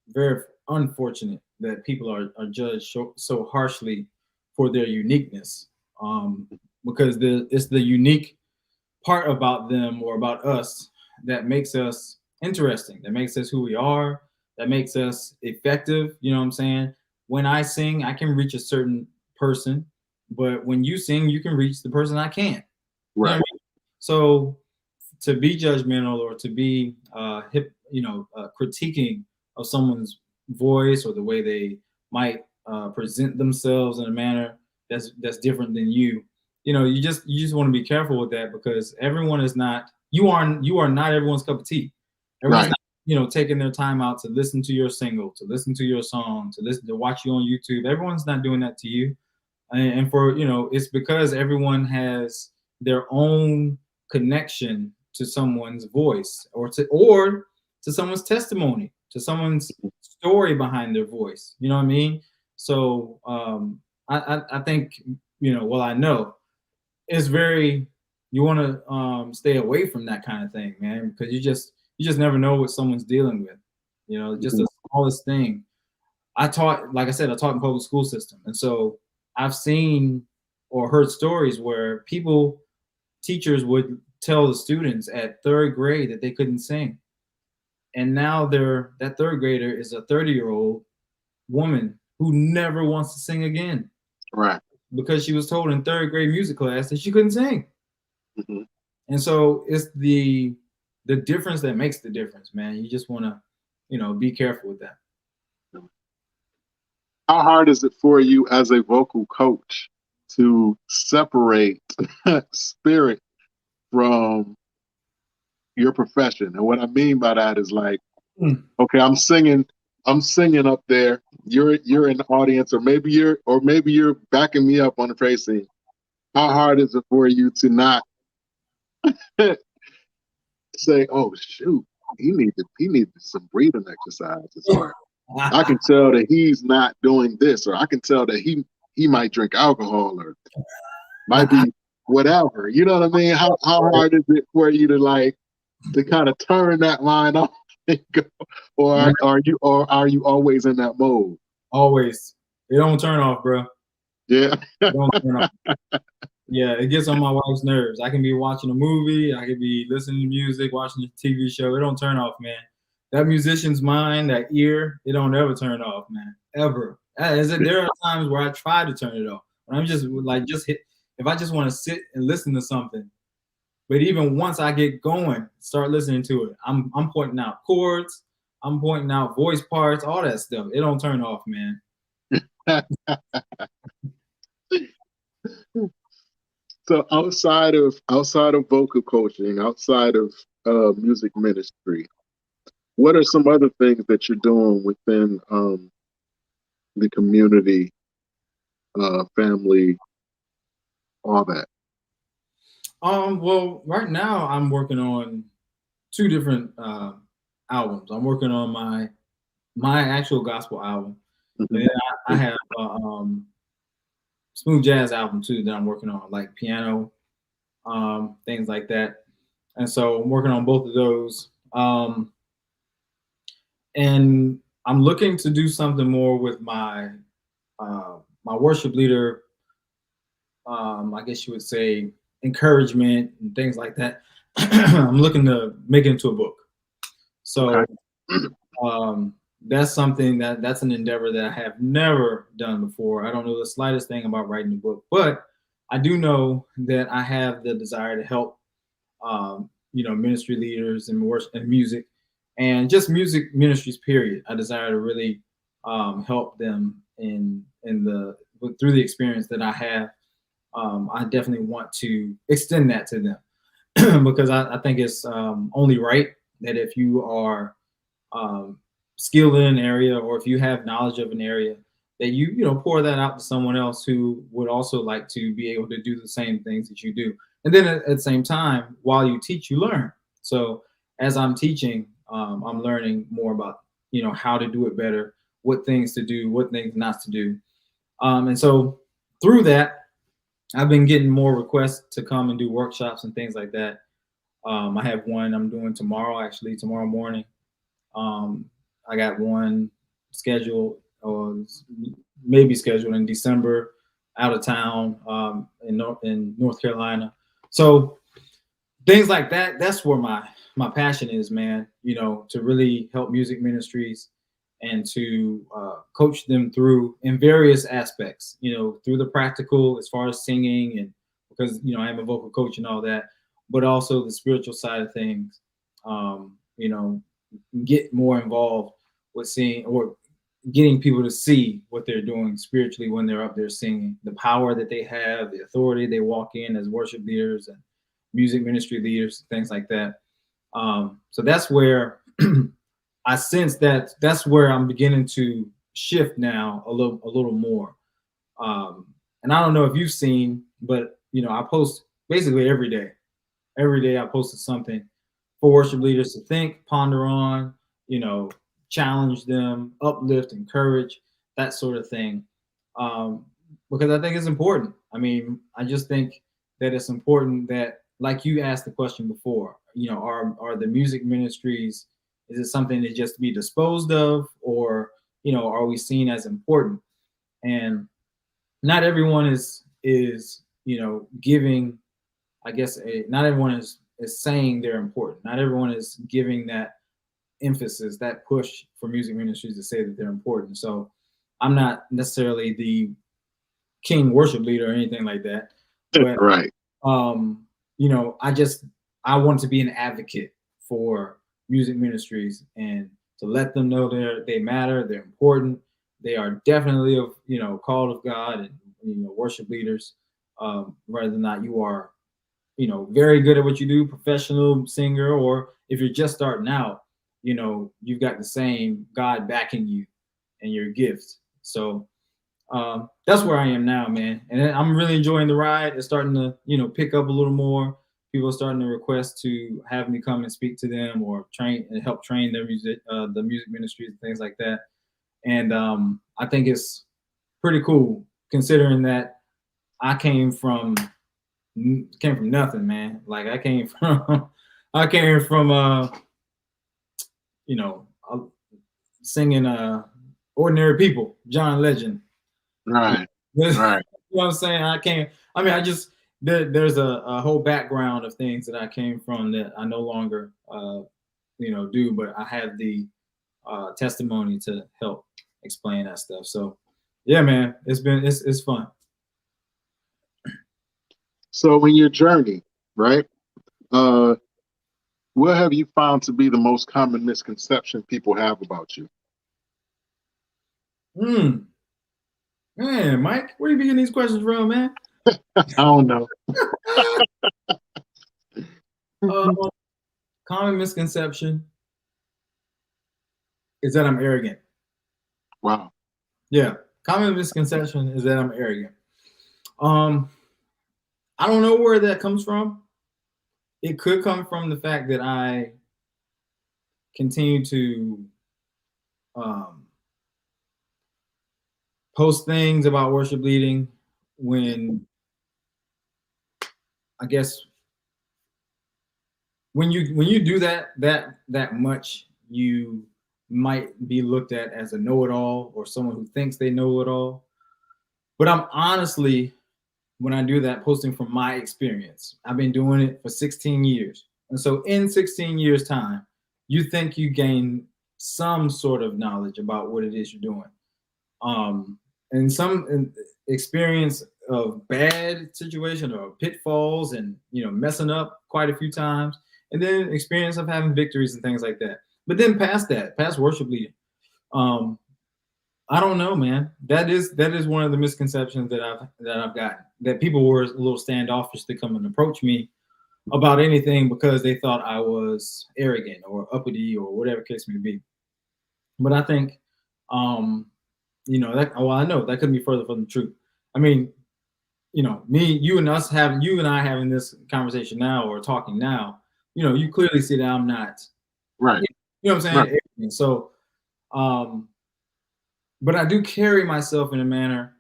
B: very unfortunate that people are judged so harshly for their uniqueness, because it's the unique part about them or about us that makes us interesting, that makes us who we are, that makes us effective. You know what I'm saying? When I sing, I can reach a certain person, but when you sing, you can reach the person I can't. You know
A: Right.
B: what I mean? So to be judgmental or to be critiquing of someone's voice or the way they might present themselves in a manner that's different than you, you just want to be careful with that, because everyone is not you are not everyone's cup of tea. Everyone's
A: Right.
B: not taking their time out to listen to your single, to listen to your song, to watch you on YouTube. Everyone's not doing that to you. And for it's because everyone has their own connection to someone's voice, or to someone's testimony, to someone's story behind their voice. You know what I mean? So I think well, I know it's very, you want to stay away from that kind of thing, man, because you just never know what someone's dealing with. Just
A: Mhm.
B: the smallest thing. Like I said, I taught in public school system, and so I've seen or heard stories where teachers would tell the students at third grade that they couldn't sing, and now that third grader is a 30-year-old woman who never wants to sing again
A: Right.
B: because she was told in third grade music class that she couldn't sing.
A: Mhm.
B: And so it's the difference that makes the difference, man. You just want to be careful with that.
A: How hard is it for you as a vocal coach to separate spirit from your profession? And what I mean by that is like,
B: Mm.
A: okay, I'm singing up there. You're in the audience, or maybe you're backing me up on the praise scene. How hard is it for you to not say, "Oh shoot, he needed some breathing exercises," or I can tell that he's not doing this, or I can tell that he might drink alcohol, or might be whatever. You know what I mean? How hard is it for you to kind of turn that line off and go, or
B: Man,
A: are you always in that mode?
B: always. It don't turn off, bro.
A: Yeah.
B: It don't turn off. Yeah, it gets on my wife's nerves. I can be watching a movie, I could be listening to music, watching a TV show. It don't turn off, man. That musician's mind, that ear, it don't ever turn off, man. Ever. There are times where I try to turn it off. When I'm just like just hit if I just want to sit and listen to something. But even once I get going, start listening to it, I'm pointing out chords, I'm pointing out voice parts, all that stuff. It don't turn off, man.
A: So outside of vocal coaching, outside of music ministry, what are some other things that you're doing within the community, family, all that?
B: Well, right now I'm working on two different albums. I'm working on my actual gospel album, and
A: Hmm.
B: then I have a smooth jazz album too that I'm working on, like piano, things like that. And so I'm working on both of those. And I'm looking to do something more with my worship leader. I guess you would say encouragement and things like that. I'm looking to make it into a book.
A: Okay.
B: So um, that's something that's an endeavor that I have never done before. I don't know the slightest thing about writing a book, but I do know that I have the desire to help, ministry leaders and worship and music, and just music ministries. Period. I desire to really help them through the experience that I have. I definitely want to extend that to them because I think it's only right that if you are um, skilled in an area, or if you have knowledge of an area, that you pour that out to someone else who would also like to be able to do the same things that you do. And then at the same time, while you teach, you learn. So as I'm teaching, I'm learning more about how to do it better, what things to do, what things not to do. And so through that, I've been getting more requests to come and do workshops and things like that. I have one I'm doing tomorrow, actually tomorrow morning. um, I got one scheduled, or maybe scheduled in December, out of town, in North Carolina. So things like that. That's where my passion is, man. To really help music ministries and to coach them through in various aspects, through the practical as far as singing, and because, I am a vocal coach and all that, but also the spiritual side of things. You know, get more involved with seeing or getting people to see what they're doing spiritually when they're up there singing, the power that they have, the authority they walk in as worship leaders and music ministry leaders, things like that. So that's where I sense that that's where I'm beginning to shift now a little more. And I don't know if you've seen, but I post basically every day. Every day I posted something for worship leaders to think, ponder on, challenge them, uplift, encourage, that sort of thing. Um, because I think it's important. I mean, I just think that it's important that, like you asked the question before, are the music ministries, is it something that just to be disposed of, or are we seen as important? And not everyone is giving, I guess, not everyone is saying they're important. Not everyone is giving that emphasis, that push for music ministries to say that they're important. So I'm not necessarily the king worship leader or anything like that, but
A: Right.
B: I want to be an advocate for music ministries and to let them know they matter, they're important, they are definitely called of God, and worship leaders. Whether or not you are very good at what you do, professional singer, or if you're just starting out, you've got the same God backing you and your gifts. So that's where I am now, man. And I'm really enjoying the ride. It's starting to, pick up a little more. People are starting to request to have me come and speak to them or train and help train their the music ministries and things like that. And I think it's pretty cool considering that I came from nothing, man. Like I came from you know singing Ordinary People, John Legend.
A: Right. Right.
B: You know what I'm saying? I just there's a whole background of things that I came from that I no longer do, but I have the testimony to help explain that stuff. So yeah, man, it's fun.
A: So in your journey, right? What have you found to be the most common misconception people have about you?
B: Man, Mike, where you be getting these questions from, man?
A: I don't know.
B: Common misconception is that I'm arrogant.
A: Wow.
B: Yeah, common misconception is that I'm arrogant. I don't know where that comes from. It could come from the fact that I continue to post things about worship leading when, I guess, when you do that much, you might be looked at as a know-it-all or someone who thinks they know it all. But I'm honestly, when I do that, posting from my experience. I've been doing it for 16 years. And so in 16 years' time, you think you gain some sort of knowledge about what it is you're doing. And some experience of bad situation or pitfalls and messing up quite a few times, and then experience of having victories and things like that. But then past worship leading, I don't know, man. That is one of the misconceptions that I've gotten, that people were a little standoffish to come and approach me about anything because they thought I was arrogant or uppity or whatever case may be. But I think, I know that couldn't be further from the truth. I mean, you and I having this conversation now or talking now, you clearly see that I'm not.
A: Right.
B: You know what I'm saying? Right. So, but I do carry myself in a manner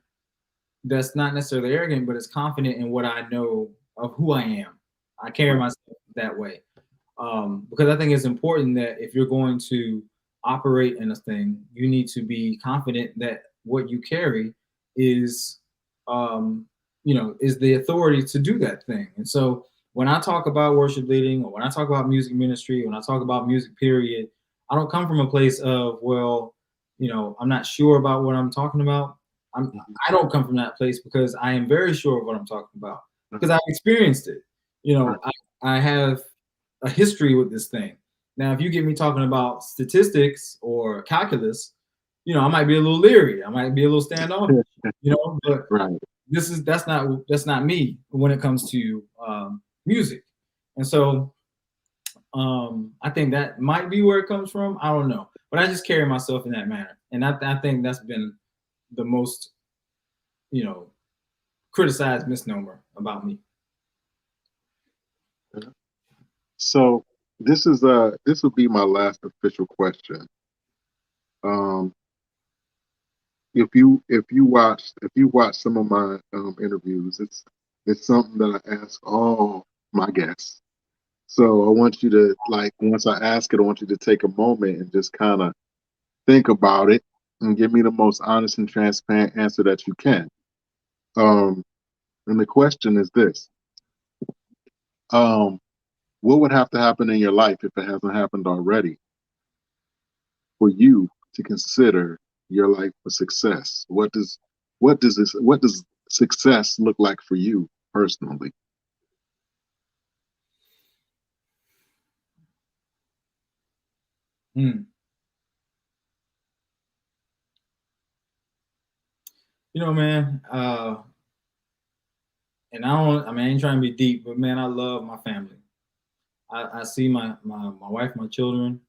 B: that's not necessarily arrogant, but it's confident in what I know of who I am. I carry myself that way because I think it's important that if you're going to operate in a thing, you need to be confident that what you carry is, is the authority to do that thing. And so when I talk about worship leading, or when I talk about music ministry, when I talk about music, period, I don't come from a place of, well, I'm not sure about what I'm talking about.
A: Mhm.
B: I don't come from that place because I am very sure of what I'm talking about
A: Right.
B: because I've experienced it.
A: Right.
B: I have a history with this thing. Now, if you get me talking about statistics or calculus, I might be a little leery. I might be a little standoffish, but
A: Right.
B: that's not me when it comes to music. And so I think that might be where it comes from. I don't know, but I just carry myself in that manner, and I think that's been the most you know criticized misnomer about me.
A: So this will be my last official question. Um, if you watch some of my interviews, it's something that I ask all my guests. So I want you to, like, once I ask it, I want you to take a moment and just kind of think about it and give me the most honest and transparent answer that you can. Um, and the question is this: um, what would have to happen in your life if it hasn't happened already for you to consider your life a success? What does success look like for you personally?
B: Hmm. Man, and I ain't trying to be deep, but man, I love my family. I see my wife, my children,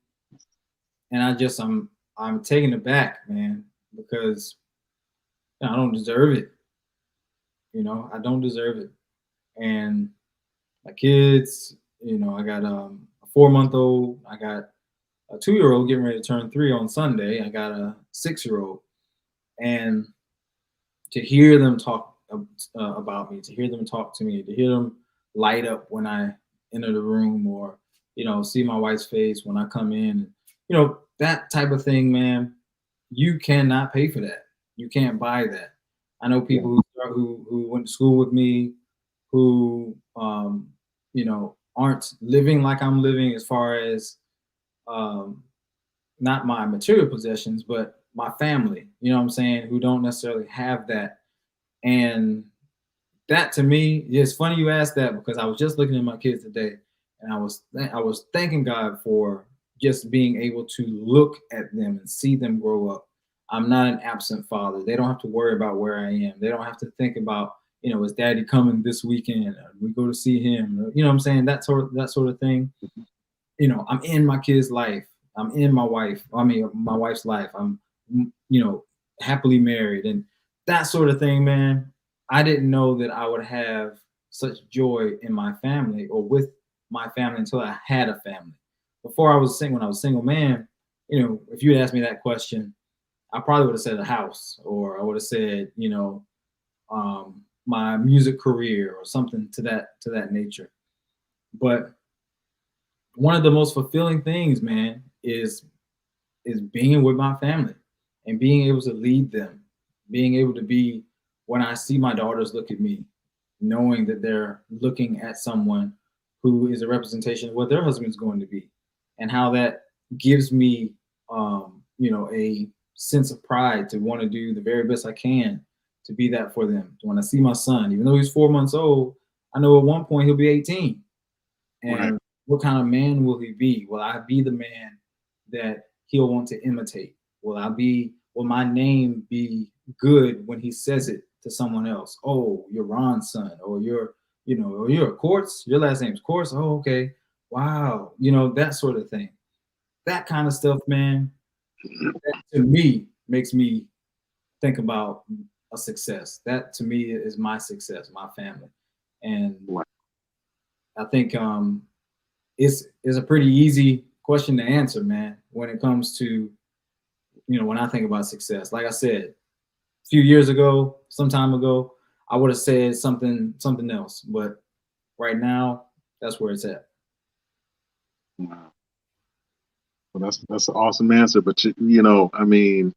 B: and I'm taken aback, man, because I don't deserve it. I don't deserve it. And my kids, I got a 4 month old, I got a 2 year old getting ready to turn 3 on Sunday, I got a 6 year old, and to hear them talk about me, to hear them talk to me, to hear them light up when I enter the room, or see my wife's face when I come in, that type of thing, man. You cannot pay for that. You can't buy that. I know
A: Yeah.
B: people who went to school with me, who aren't living like I'm living as far as um, not my material possessions, but my family. You know what I'm saying? Who don't necessarily have that. And that to me, it's funny you asked that because I was just looking at my kids today, and I was thanking God for just being able to look at them and see them grow up. I'm not an absent father. They don't have to worry about where I am. They don't have to think about, is Daddy coming this weekend? We go to see him. You know what I'm saying? That sort of thing. I'm in my kid's life. I'm in my wife's life. I'm, you know, happily married and that sort of thing, man. I didn't know that I would have such joy in my family or with my family until I had a family. Before I was single, when I was a single man, if you had asked me that question, I probably would have said a house, or I would have said, my music career or something to that nature. But one of the most fulfilling things, man, is being with my family and being able to lead them, being able to be when I see my daughters look at me, knowing that they're looking at someone who is a representation of what their husband's going to be, and how that gives me, a sense of pride to want to do the very best I can to be that for them. When I see my son, even though he's 4 months old, I know at one point he'll be 18,
A: Right.
B: and what kind of man will he be? Will I be the man that he'll want to imitate? Will my name be good when he says it to someone else? Oh, you're Ron's son, or you're a Quartz, your last name's Quartz. Oh, okay. Wow. That sort of thing. That kind of stuff, man, that to me makes me think about a success. That to me is my success, my family. And
A: Right.
B: I think it's a pretty easy question to answer, man, when it comes to, when I think about success. Like I said, a few years ago, some time ago, I would have said something else. But right now, that's where it's at.
A: Wow. Well, that's an awesome answer. But I mean,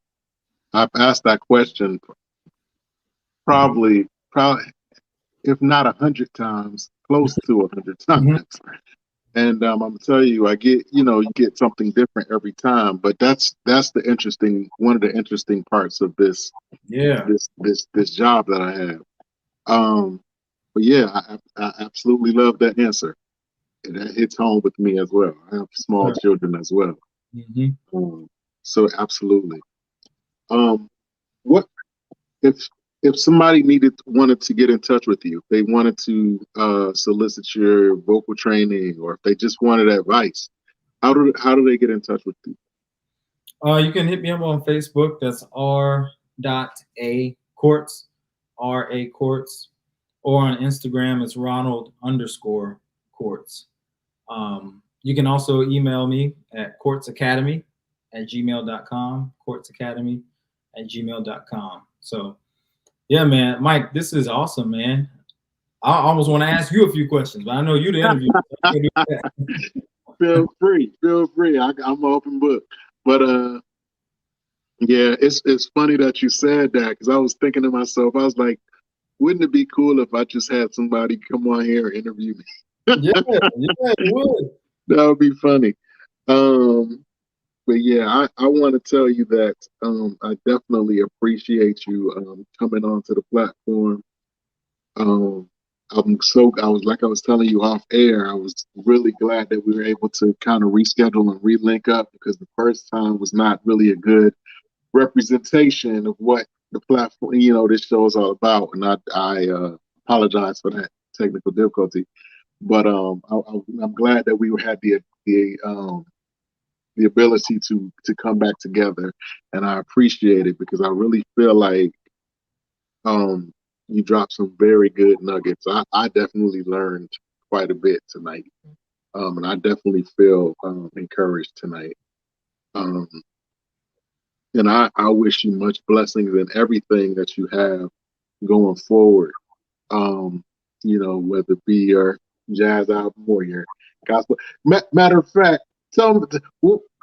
A: I've asked that question probably, if not 100 times, close to 100
B: Mhm.
A: times. And I'm gonna tell you, I get, you get something different every time. But that's the interesting one of the interesting parts of
B: Yeah.
A: this job that I have. Um, but yeah, I absolutely love that answer. And that hits home with me as well. I have small
B: Sure.
A: children as well.
B: Hmm.
A: Um, so absolutely. Um, what if if somebody wanted to get in touch with you, if they wanted to solicit your vocal training, or if they just wanted advice, how do they get in touch with you?
B: You can hit me up on Facebook. That's R.A Courts, R.A Courts, or on Instagram, it's Ronald_Courts. You can also email me at courtsacademy@gmail.com, courtsacademy@gmail.com. So, yeah, man, Mike, this is awesome, man. I almost want to ask you a few questions, but I know you the interview. So I can't do that.
A: Feel free. I'm an open book. But yeah, it's funny that you said that, because I was thinking to myself, I was like, wouldn't it be cool if I just had somebody come on here and interview me?
B: Yeah, yeah, it would.
A: That would be funny. Um, but yeah, I want to tell you that I definitely appreciate you coming onto the platform. Um, I was like I was telling you off air, I was really glad that we were able to kind of reschedule and relink up, because the first time was not really a good representation of what the platform, this show is all about. And I apologize for that technical difficulty. But I'm glad that we had the ability to come back together, and I appreciate it, because I really feel like um, you dropped some very good nuggets. I definitely learned quite a bit tonight, and I definitely feel encouraged tonight. Um, and I wish you much blessings in everything that you have going forward. Um, whether it be your jazz album or your gospel. Matter of fact, tell me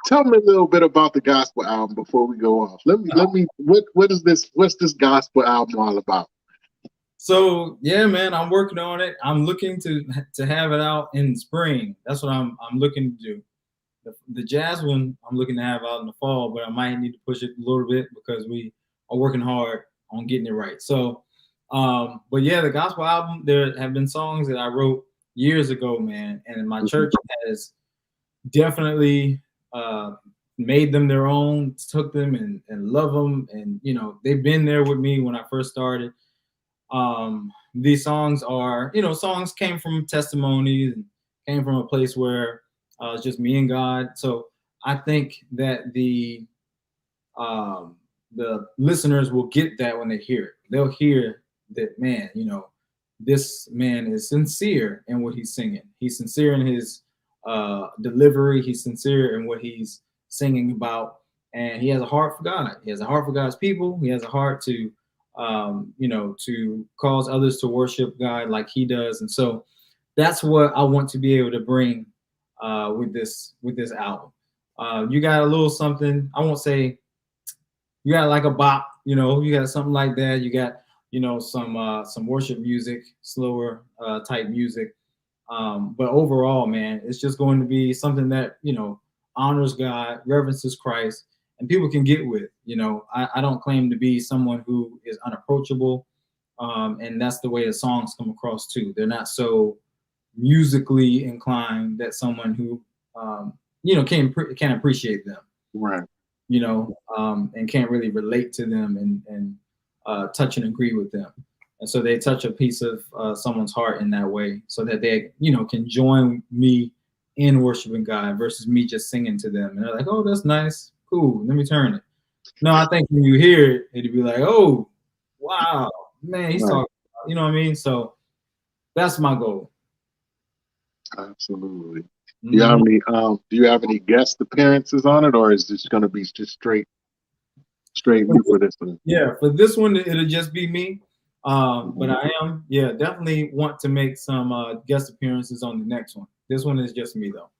A: tell me a little bit about the gospel album before we go off. Let me what is this? What's this gospel album all about?
B: So yeah, man, I'm working on it. I'm looking to have it out in spring. That's what I'm looking to do. The jazz one I'm looking to have out in the fall, but I might need to push it a little bit because we are working hard on getting it right. So, but yeah, the gospel album, there have been songs that I wrote years ago, man, and my church has definitely uh, made them their own, took them and love them, and they've been there with me when I first started. These songs are, songs came from testimonies and came from a place where it's just me and God. So I think that the listeners will get that when they hear it. They'll hear that, man, this man is sincere in what he's singing. He's sincere in his delivery. He's sincere in what he's singing about, and he has a heart for God. He has a heart for God's people. He has a heart to cause others to worship God like he does. And so that's what I want to be able to bring with this album. You got a little something. I won't say you got like a bop, you got something like that. You got, some worship music, slower type music. But overall, man, it's just going to be something that, honors God, reverences Christ, and people can get with. I don't claim to be someone who is unapproachable. And that's the way the songs come across too. They're not so musically inclined that someone who, can appreciate them,
A: Right.
B: and can't really relate to them and touch and agree with them. And so they touch a piece of someone's heart in that way, so that they, can join me in worshiping God versus me just singing to them. And they're like, "Oh, that's nice, cool. Let me turn it." No, I think when you hear it, it'd be like, "Oh, wow, man, he's
A: Right.
B: talking." You know what I mean? So that's my goal.
A: Absolutely.
B: Hmm.
A: Do you have any guest appearances on it, or is this going to be just straight me for this one?
B: Yeah, for this one, it'll just be me. But
A: Mhm.
B: I am, yeah, definitely want to make some guest appearances on the next one. This one is just me, though.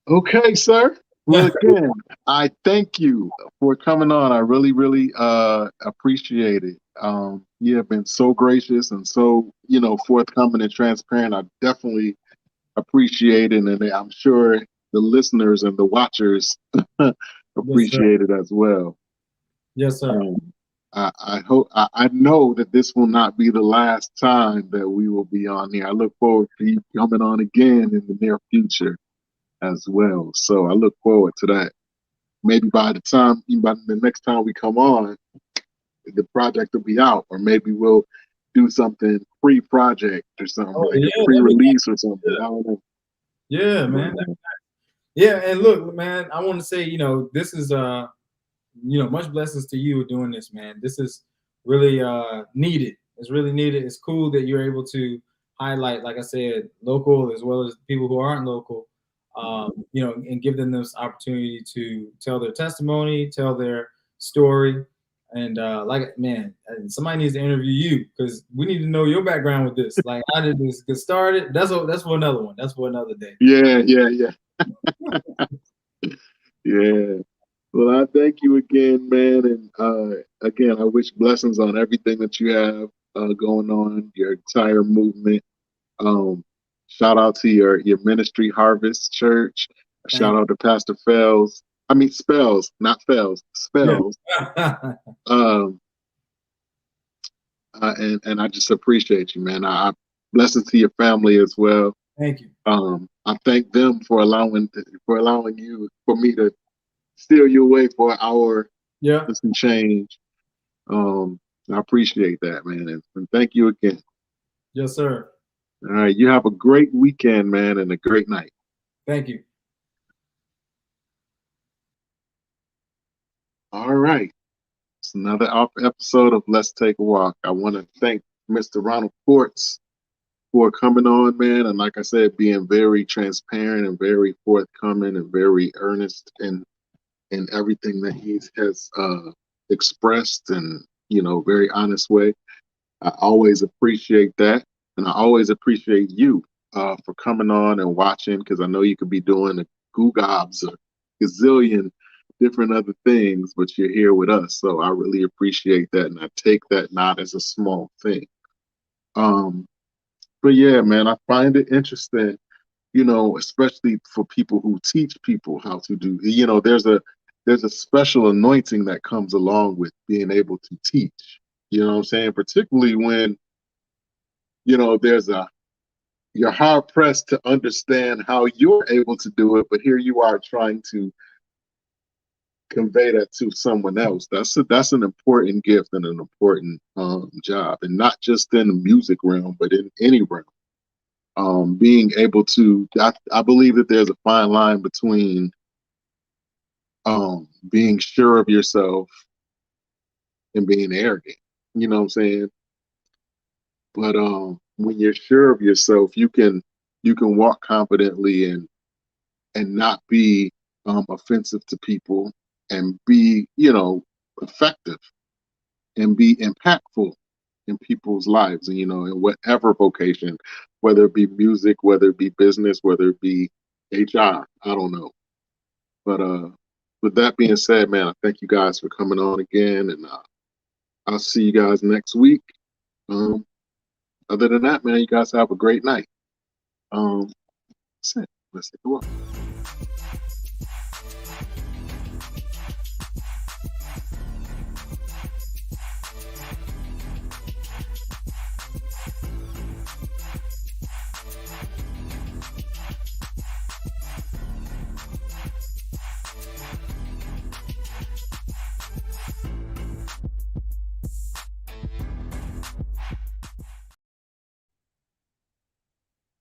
A: Okay, sir. Well, again, I thank you for coming on. I really, really appreciate it. You have been so gracious and so, forthcoming and transparent. I definitely appreciate it, and I'm sure the listeners and the watchers
B: Yes, sir.
A: appreciate it as well.
B: Yes, sir.
A: Um, I hope I know that this will not be the last time that we will be on here. I look forward to you coming on again in the near future as well. So I look forward to that. Maybe by the next time we come on, the project will be out, or maybe we'll do something pre-project or something
B: Oh
A: like a
B: yeah, that'd be
A: pre-release or something. I
B: good.
A: don't know.
B: Yeah,
A: But,
B: man. Yeah, and look, man, I want to say, this is much blessings to you doing this, man. This is really needed. It's really needed. It's cool that you're able to highlight, like I said, local as well as people who aren't local, and give them this opportunity to tell their testimony, tell their story. And man, somebody needs to interview you because we need to know your background with this. Like, how did this get started? That's for another one. That's for another day.
A: yeah, yeah. Well, I thank you again, man, and again, I wish blessings on everything that you have going on, your entire movement. Um, Shout out to your ministry, Harvest Church. Shout
B: Thank
A: out to Pastor Fells. I mean Spells, not Fells,
B: you.
A: Spells.
B: Yeah.
A: Um, and I just appreciate you, man. I blessings to your family as well.
B: Thank you.
A: I thank them for me to steal you away for an hour
B: Yeah.
A: and some change. I appreciate that, man, and thank you again.
B: Yes, sir.
A: All right, you have a great weekend, man, and a great night.
B: Thank you.
A: All right, it's another episode of Let's Take a Walk. I want to thank Mr. Ronald Ports for coming on, man, and like I said, being very transparent and very forthcoming and very earnest in everything that he has expressed, and very honest way. I always appreciate that, and I always appreciate you for coming on and watching, because I know you could be doing a googobs or gazillion different other things, but you're here with us, so I really appreciate that, and I take that not as a small thing. Um, but yeah, man, I find it interesting, especially for people who teach people how to do. There's a special anointing that comes along with being able to teach. You know what I'm saying? Particularly when there's a you're hard pressed to understand how you're able to do it, but here you are trying to convey that to someone else. That's an important gift and an important job, and not just in the music realm, but in any realm. Being able to, I believe that there's a fine line between being sure of yourself and being arrogant. You know what I'm saying? But when you're sure of yourself, you can walk confidently and not be offensive to people, and be effective and be impactful in people's lives, and in whatever vocation, whether it be music, whether it be business, whether it be HR, I don't know. But with that being said, man, I thank you guys for coming on again, and I'll see you guys next week. um Other than that, man, you guys have a great night. That's it. Let's take a walk.